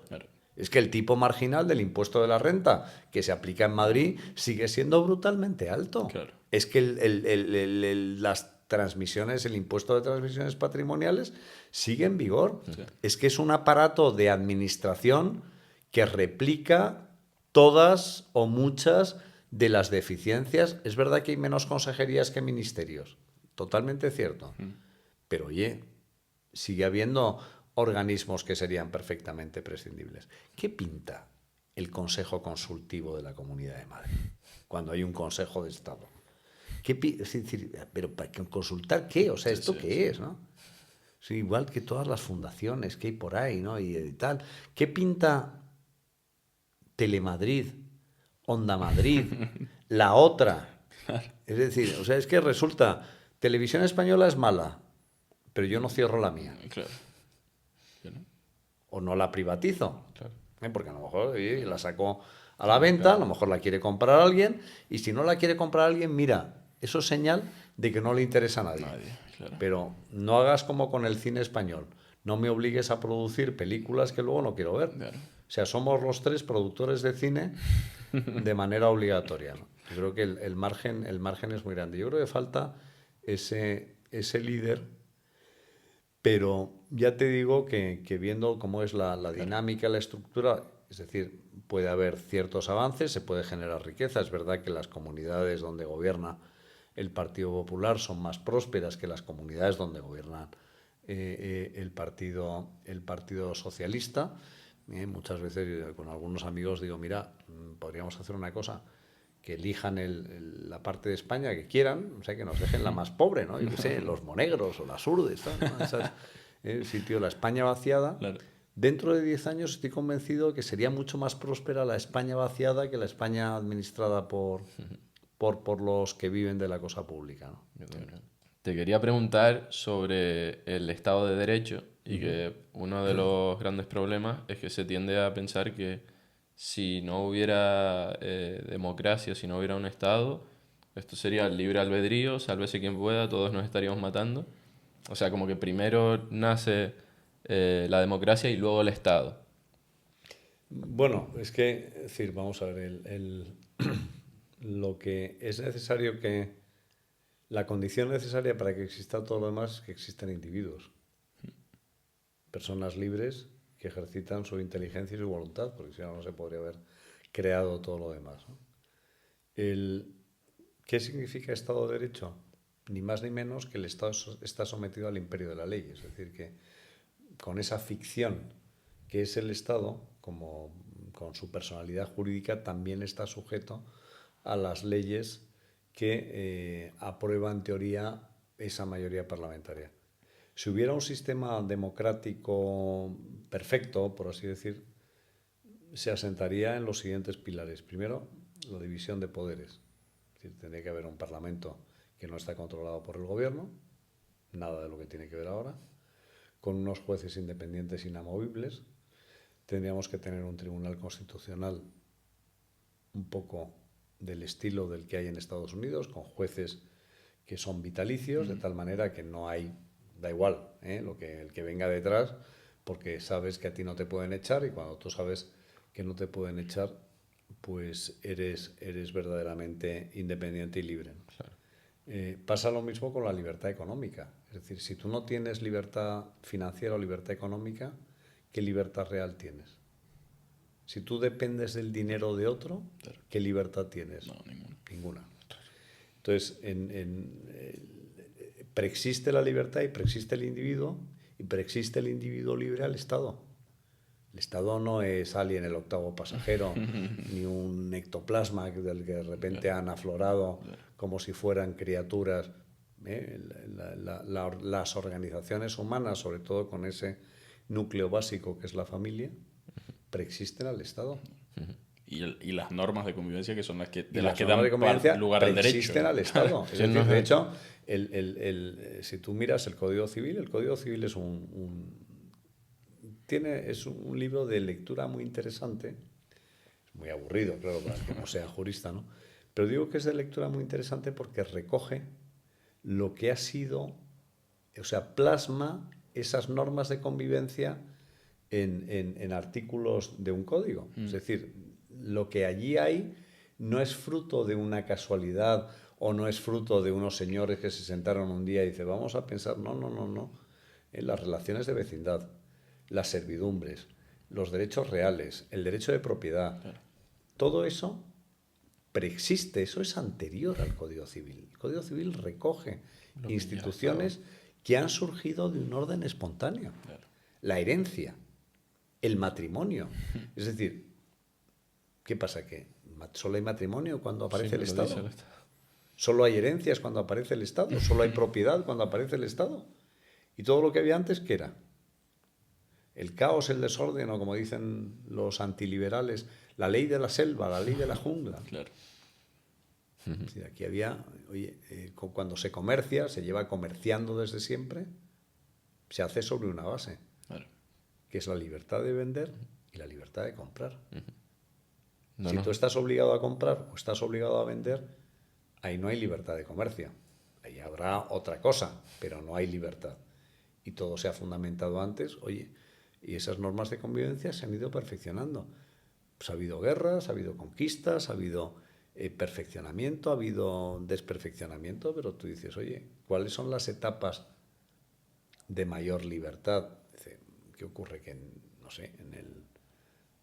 Es que el tipo marginal del impuesto de la renta que se aplica en Madrid sigue siendo brutalmente alto. Claro. Es que las transmisiones, el impuesto de transmisiones patrimoniales sigue en vigor. Sí. Es que es un aparato de administración que replica todas o muchas de las deficiencias. Es verdad que hay menos consejerías que ministerios, totalmente cierto. Pero oye, sigue habiendo organismos que serían perfectamente prescindibles. ¿Qué pinta el Consejo Consultivo de la Comunidad de Madrid cuando hay un Consejo de Estado? Es decir, ¿pero para consultar qué? O sea, ¿esto qué es? ¿No? Sí, igual que todas las fundaciones que hay por ahí, ¿no? Y tal. ¿Qué pinta Telemadrid, Onda Madrid, la otra? Es decir, o sea, es que resulta, Televisión Española es mala, pero yo no cierro la mía. Claro. O no la privatizo. Claro. Porque a lo mejor la saco a la venta, a lo mejor la quiere comprar alguien, y si no la quiere comprar alguien, mira, eso es señal de que no le interesa a nadie. Claro. Pero no hagas como con el cine español. No me obligues a producir películas que luego no quiero ver. Claro. O sea, somos los tres productores de cine de manera obligatoria, ¿no? Yo creo que el margen es muy grande. Yo creo que falta ese líder, pero ya te digo que viendo cómo es la dinámica, la estructura, es decir, puede haber ciertos avances, se puede generar riqueza. Es verdad que las comunidades donde gobierna el Partido Popular son más prósperas que las comunidades donde gobierna el Partido Socialista. Muchas veces con algunos amigos digo, mira, podríamos hacer una cosa, que elijan la parte de España que quieran, o sea, que nos dejen la más pobre, ¿no? Yo qué sé, los Monegros o las Urdes, ¿no? El sitio, la España vaciada, claro. Dentro de 10 años estoy convencido que sería mucho más próspera la España vaciada que la España administrada por los que viven de la cosa pública, ¿no? Yo también. Te quería preguntar sobre el Estado de Derecho y que uno de los grandes problemas es que se tiende a pensar que si no hubiera democracia, si no hubiera un Estado, esto sería el libre albedrío, sálvese quien pueda, todos nos estaríamos matando. O sea, como que primero nace la democracia y luego el Estado. Bueno, es que, es decir, vamos a ver, lo que es necesario la condición necesaria para que exista todo lo demás es que existen individuos, personas libres que ejercitan su inteligencia y su voluntad, porque si no, no se podría haber creado todo lo demás, ¿no? ¿Qué significa Estado de Derecho? Ni más ni menos que el Estado está sometido al imperio de la ley, es decir, que con esa ficción que es el Estado, como con su personalidad jurídica, también está sujeto a las leyes que aprueba en teoría esa mayoría parlamentaria. Si hubiera un sistema democrático perfecto, por así decir, se asentaría en los siguientes pilares. Primero, la división de poderes. Es decir, tendría que haber un parlamento que no está controlado por el gobierno, nada de lo que tiene que ver ahora, con unos jueces independientes inamovibles. Tendríamos que tener un tribunal constitucional un poco del estilo del que hay en Estados Unidos, con jueces que son vitalicios, de tal manera que no hay, da igual, el que venga detrás, porque sabes que a ti no te pueden echar, y cuando tú sabes que no te pueden echar, pues eres verdaderamente independiente y libre. Claro. Pasa lo mismo con la libertad económica. Es decir, si tú no tienes libertad financiera o libertad económica, ¿qué libertad real tienes? Si tú dependes del dinero de otro, ¿qué libertad tienes? No, ninguna. Ninguna. Entonces, preexiste la libertad y preexiste el individuo, y preexiste el individuo libre al Estado. El Estado no es Alien el octavo pasajero, ni un ectoplasma del que de repente han aflorado como si fueran criaturas. Las organizaciones humanas, sobre todo con ese núcleo básico que es la familia, preexisten al Estado. Y las normas de convivencia que son las que, Y las las que normas dan de convivencia lugar al derecho. preexisten al Estado. Es Sí, decir, no, de hecho, si tú miras el Código Civil es es un libro de lectura muy interesante, es muy aburrido, claro, para que no sea jurista, ¿no? Pero digo que es de lectura muy interesante porque recoge lo que ha sido, o sea, plasma esas normas de convivencia en artículos de un código. Es decir, lo que allí hay no es fruto de una casualidad o no es fruto de unos señores que se sentaron un día y dicen, vamos a pensar, no. En las relaciones de vecindad, las servidumbres, los derechos reales, el derecho de propiedad, todo eso preexiste, eso es anterior al Código Civil. El Código Civil recoge instituciones que han surgido de un orden espontáneo. Claro. La herencia, el matrimonio. Es decir, ¿qué pasa? ¿Que solo hay matrimonio cuando aparece Sí, el lo Estado? dice el Estado. ¿Solo hay herencias cuando aparece el Estado? ¿Solo hay propiedad cuando aparece el Estado? ¿Y todo lo que había antes qué era? El caos, el desorden, o como dicen los antiliberales, la ley de la selva, la ley de la jungla. Claro. Sí, aquí había, oye, cuando se comercia, se lleva comerciando desde siempre, se hace sobre una base, Claro. que es la libertad de vender y la libertad de comprar. No, Si no. tú estás obligado a comprar o estás obligado a vender, ahí no hay libertad de comercio. Ahí habrá otra cosa, pero no hay libertad. Y todo se ha fundamentado antes, oye, y esas normas de convivencia se han ido perfeccionando. Pues ha habido guerras, ha habido conquistas, ha habido perfeccionamiento, ha habido desperfeccionamiento, pero tú dices, oye, ¿cuáles son las etapas de mayor libertad? Dice, ¿qué ocurre? Que, no sé, en el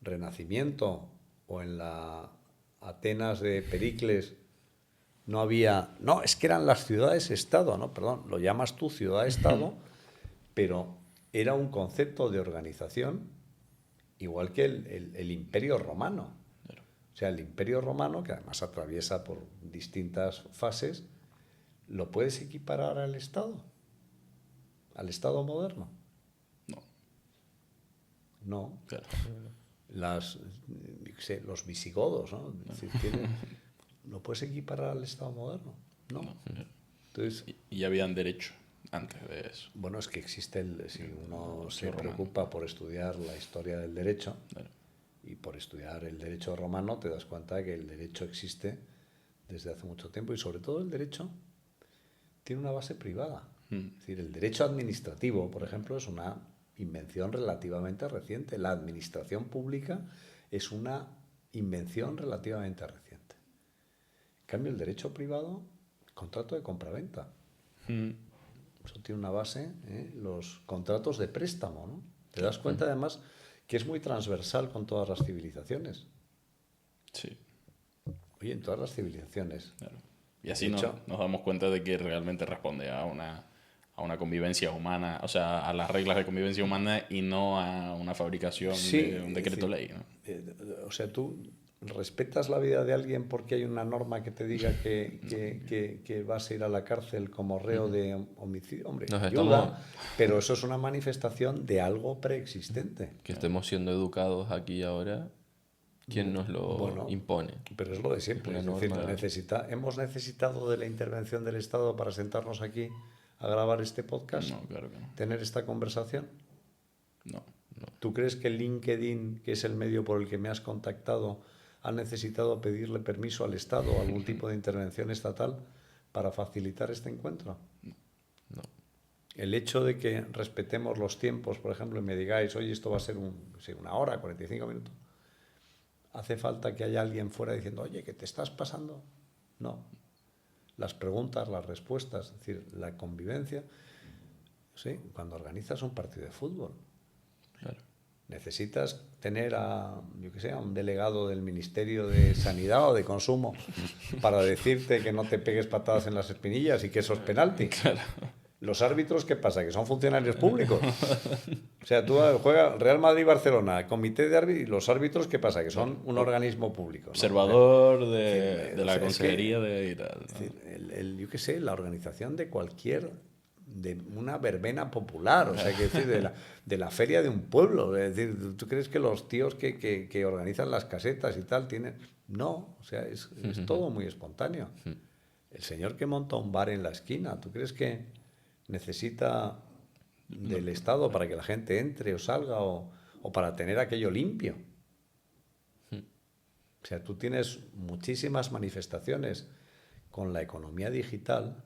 Renacimiento o en la Atenas de Pericles no había... No, es que eran las ciudades-estado, ¿no? Perdón, lo llamas tú ciudad-estado, pero era un concepto de organización igual que el Imperio Romano. Claro. O sea, el Imperio Romano, que además atraviesa por distintas fases, ¿lo puedes equiparar al Estado moderno? No. No. Claro. Yo qué sé, los visigodos, ¿no? Es decir, ¿lo puedes equiparar al Estado moderno? No. Entonces, Y ya habían derecho antes de eso. bueno, es que existe si uno se romano. preocupa por estudiar la historia del derecho Claro. y por estudiar el derecho romano, te das cuenta de que el derecho existe desde hace mucho tiempo y sobre todo el derecho tiene una base privada. Es decir, el derecho administrativo, por ejemplo, es una invención relativamente reciente. La administración pública es una invención relativamente reciente. En cambio, el derecho privado, contrato de compraventa. Eso tiene una base, los contratos de préstamo, ¿no? Te das cuenta además que es muy transversal con todas las civilizaciones. Sí. Oye, en todas las civilizaciones. Claro. Y así De hecho, nos damos cuenta de que realmente responde a una convivencia humana, o sea, a las reglas de convivencia humana y no a una fabricación de un decreto ley, ¿no? O sea, tú respetas la vida de alguien porque hay una norma que te diga que vas a ir a la cárcel como reo de homicidio. Hombre, Nos ayuda, estamos- pero eso es una manifestación de algo preexistente. Que estemos siendo educados aquí ahora, ¿quién nos lo Bueno, impone? Pero es lo de siempre. Una Es decir, norma- hemos necesitado de la intervención del Estado para sentarnos aquí a grabar este podcast, No, claro que no. tener esta conversación. No. ¿Tú crees que LinkedIn, que es el medio por el que me has contactado, ha necesitado pedirle permiso al Estado o algún tipo de intervención estatal para facilitar este encuentro? No. El hecho de que respetemos los tiempos, por ejemplo, y me digáis, oye, esto va a ser una hora, 45 minutos, ¿hace falta que haya alguien fuera diciendo, oye, ¿qué te estás pasando? No. Las preguntas, las respuestas, es decir, la convivencia. Sí, cuando organizas un partido de fútbol, Claro. necesitas tener a un delegado del Ministerio de Sanidad o de Consumo para decirte que no te pegues patadas en las espinillas y que eso es penalti. Claro. Los árbitros, ¿qué pasa? Que son funcionarios públicos. O sea, tú juegas Real Madrid-Barcelona, comité de árbitros, y los árbitros, ¿qué pasa? Que son un organismo público, ¿no? Observador Sí, de o la sea, es consejería de y tal, ¿no? Es decir, yo qué sé, la organización de de una verbena popular, o sea, que decir, de la feria de un pueblo. Es decir, ¿tú crees que los tíos que organizan las casetas y tal tienen...? No, o sea, es todo muy espontáneo. El señor que monta un bar en la esquina, ¿tú crees que necesita del Estado para que la gente entre o salga o para tener aquello limpio? O sea, tú tienes muchísimas manifestaciones con la economía digital,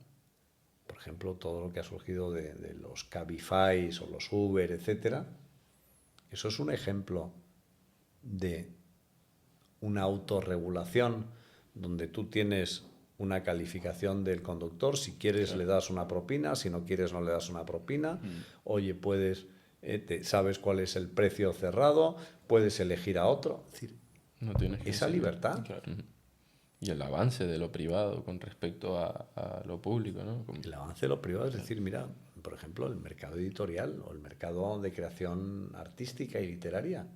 por ejemplo, todo lo que ha surgido de los Cabify o los Uber, etcétera. Eso es un ejemplo de una autorregulación donde tú tienes una calificación del conductor, si quieres le das una propina, si no quieres no le das una propina, oye, puedes, sabes cuál es el precio cerrado, puedes elegir a otro. Es decir, No tienes que esa decirlo. libertad. Claro. Y el avance de lo privado con respecto a lo público, ¿no? Como- El avance de lo privado es decir, mira, por ejemplo, el mercado editorial o el mercado de creación artística y literaria.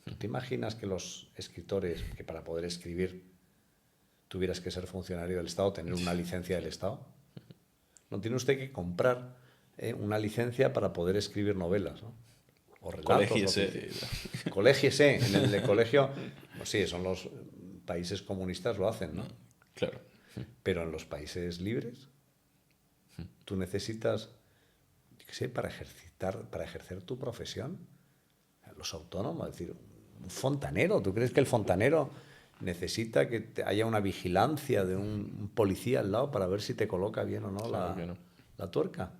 ¿Tú te imaginas que los escritores, que para poder escribir tuvieras que ser funcionario del Estado, tener una licencia del Estado? No tiene usted que comprar una licencia para poder escribir novelas, ¿no? O relatos. Colégiese. Colégiese. En el de colegio, pues sí, son los países comunistas lo hacen, ¿no? Claro. Pero en los países libres, tú necesitas, yo qué sé, para ejercer tu profesión, los autónomos, es decir, un fontanero. ¿Tú crees que el fontanero necesita que haya una vigilancia de un policía al lado para ver si te coloca bien o no, Claro que no. la tuerca?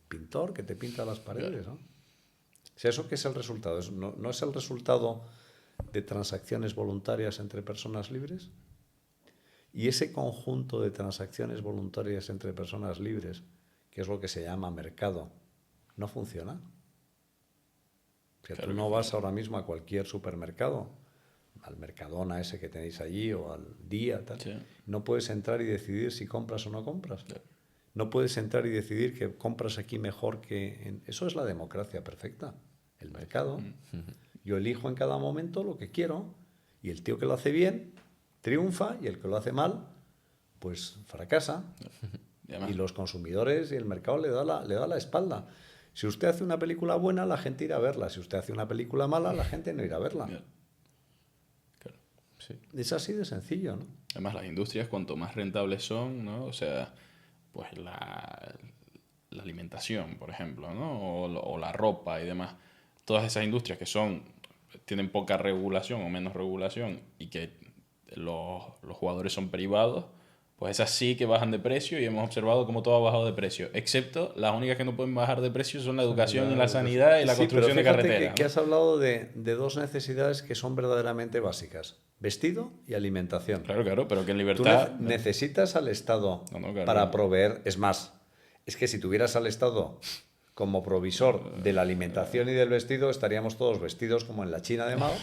Pintor que te pinta las paredes, ¿no? O sea, ¿eso qué es el resultado? ¿No es el resultado de transacciones voluntarias entre personas libres? Y ese conjunto de transacciones voluntarias entre personas libres, que es lo que se llama mercado, ¿no funciona? O sea, Claro tú que no vas ahora mismo a cualquier supermercado, al Mercadona ese que tenéis allí o al Día, tal. Sí. No puedes entrar y decidir si compras o no compras. No puedes entrar y decidir que compras aquí mejor que... Eso es la democracia perfecta, el mercado. Yo elijo en cada momento lo que quiero y el tío que lo hace bien triunfa y el que lo hace mal pues fracasa. Y además, Y los consumidores y el mercado le da la espalda. Si usted hace una película buena, la gente irá a verla. Si usted hace una película mala, la gente no irá a verla. Ya. Claro. Sí. Es así de sencillo, ¿no? Además, las industrias, cuanto más rentables son, ¿no? O sea, pues la alimentación, por ejemplo, ¿no? O la ropa y demás. Todas esas industrias que tienen poca regulación o menos regulación y que los jugadores son privados, pues esas sí que bajan de precio y hemos observado cómo todo ha bajado de precio. Excepto las únicas que no pueden bajar de precio son la educación y la sanidad y la Sí, construcción de pero fíjate carreteras. que ¿no? has hablado de dos necesidades que son verdaderamente básicas. Vestido y alimentación. Claro, pero que en Tú libertad... necesitas al Estado No, claro. para proveer. Es más, es que si tuvieras al Estado como provisor de la alimentación y del vestido, estaríamos todos vestidos como en la China de Mao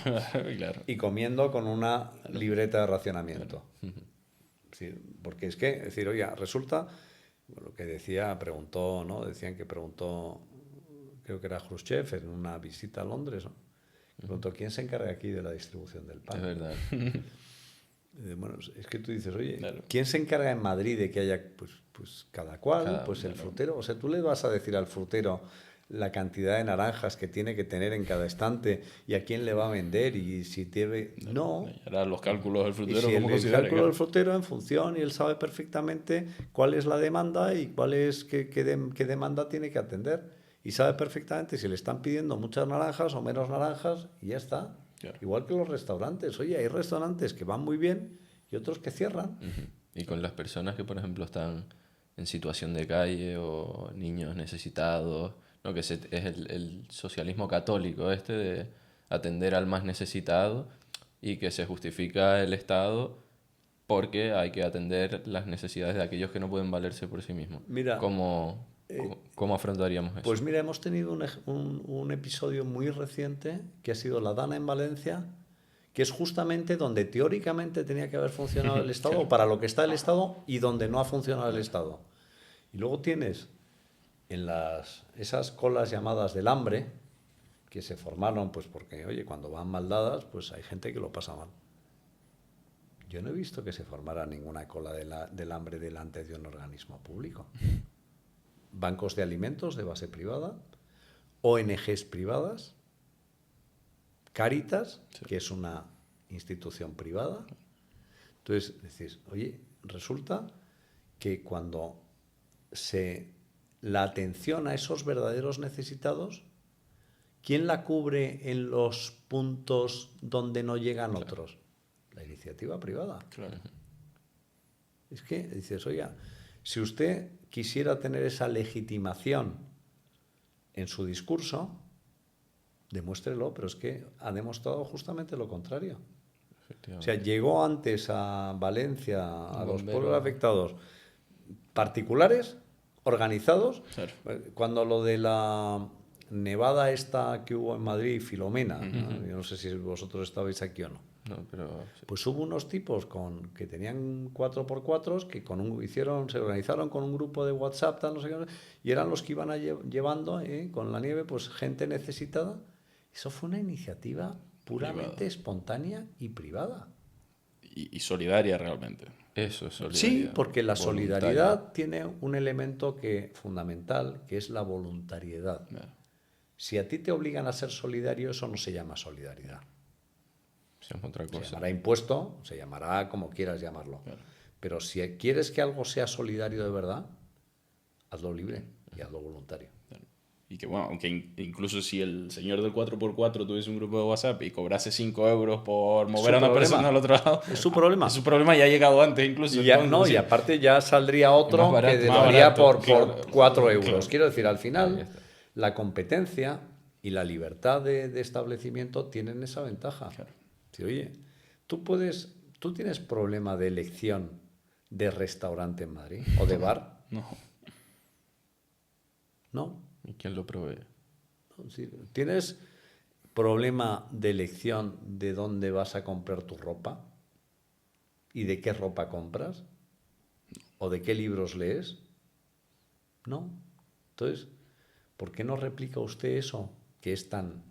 Claro. y comiendo con una libreta de racionamiento. Sí, porque es decir, oye, resulta, lo que preguntó, ¿no? Decían que preguntó, creo que era Khrushchev en una visita a Londres, ¿no? Preguntó, ¿quién se encarga aquí de la distribución del pan? Es verdad. Bueno, es que tú dices, oye, Claro. ¿quién se encarga en Madrid de que haya, pues cada cual, pues el frutero? O sea, tú le vas a decir al frutero la cantidad de naranjas que tiene que tener en cada estante y a quién le va a vender y si tiene... No. Y ahora los cálculos del Y frutero, si ¿cómo el considera? cálculo del frutero en función y él sabe perfectamente cuál es la demanda y qué demanda tiene que atender. Y sabe perfectamente si le están pidiendo muchas naranjas o menos naranjas y ya está. Claro. Igual que los restaurantes. Oye, hay restaurantes que van muy bien y otros que cierran. Ujú. Y con las personas que, por ejemplo, están en situación de calle o niños necesitados, ¿no? Es el socialismo católico de atender al más necesitado y que se justifica el Estado porque hay que atender las necesidades de aquellos que no pueden valerse por sí mismos. Mira, ¿Cómo afrontaríamos eso? Pues mira, hemos tenido un episodio muy reciente que ha sido la Dana en Valencia, que es justamente donde teóricamente tenía que haber funcionado el Estado, o para lo que está el Estado, y donde no ha funcionado el Estado. Y luego tienes en esas colas llamadas del hambre, que se formaron, pues porque, oye, cuando van mal dadas, pues hay gente que lo pasa mal. Yo no he visto que se formara ninguna cola del hambre delante de un organismo público. Bancos de alimentos de base privada, ONGs privadas, Cáritas, que es una institución privada. Entonces decís, oye, resulta que cuando la atención a esos verdaderos necesitados, ¿quién la cubre en los puntos donde no llegan otros? La iniciativa privada. Claro. Es que dices, oiga, si usted quisiera tener esa legitimación en su discurso, demuéstrelo, pero es que ha demostrado justamente lo contrario. O sea, llegó antes a Valencia, a los pueblos afectados, particulares, organizados. Claro. Cuando lo de la nevada esta que hubo en Madrid, Filomena, ¿no? Yo no sé si vosotros estabais aquí o no. No, pero sí. Pues hubo unos tipos que tenían 4x4 que se organizaron con un grupo de WhatsApp, tal, no sé qué, y eran los que iban llevando con la nieve pues gente necesitada. Eso fue una iniciativa puramente Privada. espontánea y privada. Y solidaria realmente. Eso es solidaridad. Sí, porque la Voluntaria. solidaridad tiene un elemento fundamental, que es la voluntariedad. Claro. Si a ti te obligan a ser solidario, eso no se llama solidaridad. Eso es otra Se cosa. llamará impuesto, se llamará como quieras llamarlo. Claro. Pero si quieres que algo sea solidario de verdad, hazlo libre y hazlo voluntario. Claro. Y que bueno, aunque incluso si el señor del 4x4 tuviese un grupo de WhatsApp y cobrase 5 euros por mover a una persona al otro lado, Es su problema. es su problema, ya ha llegado antes incluso. Y, ya, entonces, no, sí. y aparte ya saldría otro Más barato, que más lo haría barato, por claro. 4 euros. Claro. Quiero decir, al Ahí final, está. la competencia y la libertad de establecimiento tienen esa ventaja. Claro. Sí, oye, tú tienes problema de elección de restaurante en Madrid o de bar, No. ¿no? ¿Y quién lo provee? Sí, ¿tienes problema de elección de dónde vas a comprar tu ropa? ¿Y de qué ropa compras? ¿O de qué libros lees? No. Entonces, ¿por qué no replica usted eso que es tan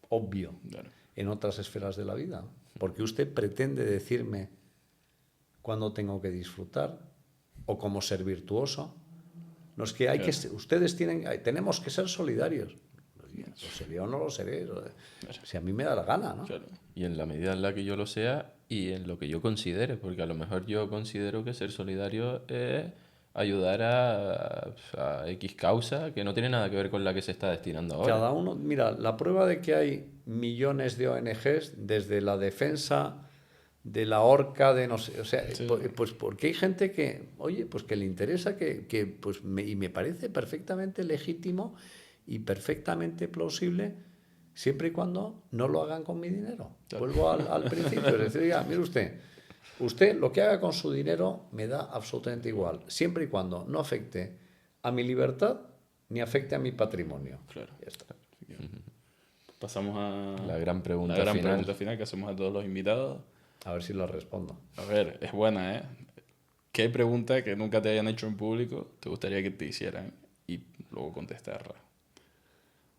obvio Claro. en otras esferas de la vida? Porque usted pretende decirme cuándo tengo que disfrutar o cómo ser virtuoso. No es que hay que, ustedes tenemos que ser solidarios. ¿Lo seré o no lo seré? Si a mí me da la gana, ¿no? Claro. Y en la medida en la que yo lo sea y en lo que yo considere, porque a lo mejor yo considero que ser solidario es ayudar a X causa que no tiene nada que ver con la que se está destinando ahora. Cada uno, mira, la prueba de que hay millones de ONGs, desde la defensa de la horca, de no sé, o sea, Sí. pues porque hay gente que, oye, pues que le interesa, pues y me parece perfectamente legítimo y perfectamente plausible, siempre y cuando no lo hagan con mi dinero. Claro. Vuelvo al principio, es decir, oiga, mire usted lo que haga con su dinero me da absolutamente igual, siempre y cuando no afecte a mi libertad ni afecte a mi patrimonio. Claro. Ya está. Pasamos a La gran pregunta la gran final. pregunta final que hacemos a todos los invitados. A ver si la respondo. A ver, es buena, ¿eh? ¿Qué pregunta que nunca te hayan hecho en público te gustaría que te hicieran? Y luego contestarla.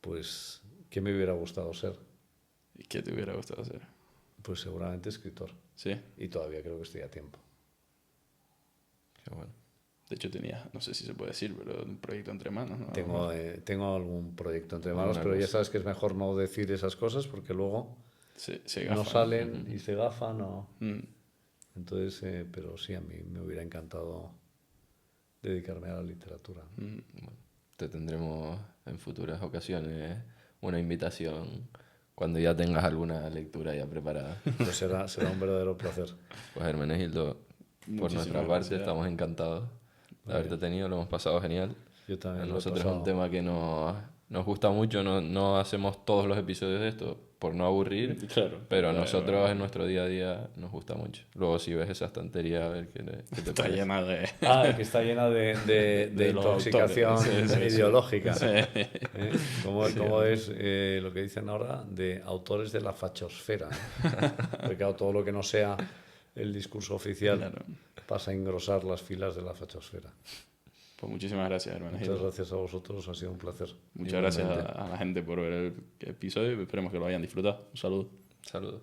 Pues, ¿qué me hubiera gustado ser? ¿Y qué te hubiera gustado hacer? Pues seguramente escritor. ¿Sí? Y todavía creo que estoy a tiempo. Qué bueno. De hecho tenía, no sé si se puede decir, pero un proyecto entre manos, ¿no? Tengo algún proyecto entre manos, Alguna pero ya cosa. sabes que es mejor no decir esas cosas porque luego Se no gafa. salen y se gafan. Mm. Entonces, pero sí, a mí me hubiera encantado dedicarme a la literatura. Mm. Te tendremos en futuras ocasiones una invitación cuando ya tengas alguna lectura ya preparada. Pues será un verdadero placer. Pues Hermenegildo, por Muchísimas nuestra parte gracias. estamos encantados de haberte tenido, lo hemos pasado genial. Yo también A lo he nosotros es pasado. un tema que nos gusta mucho, no hacemos todos los episodios de esto por no aburrir, Claro. pero a nosotros en nuestro día a día nos gusta mucho. Luego si ves esa estantería, a ver qué te Está parece. llena de... Que está llena de los intoxicación autores. Sí, sí, sí. ideológica. Sí. ¿Cómo es lo que dicen ahora? De autores de la fachosfera. Porque claro, todo lo que no sea el discurso oficial Claro. pasa a engrosar las filas de la fachosfera. Pues muchísimas gracias, hermano. Muchas gracias a vosotros, ha sido un placer. Muchas gracias Igualmente. a la gente por ver el episodio y esperemos que lo hayan disfrutado. Un saludo. Saludos.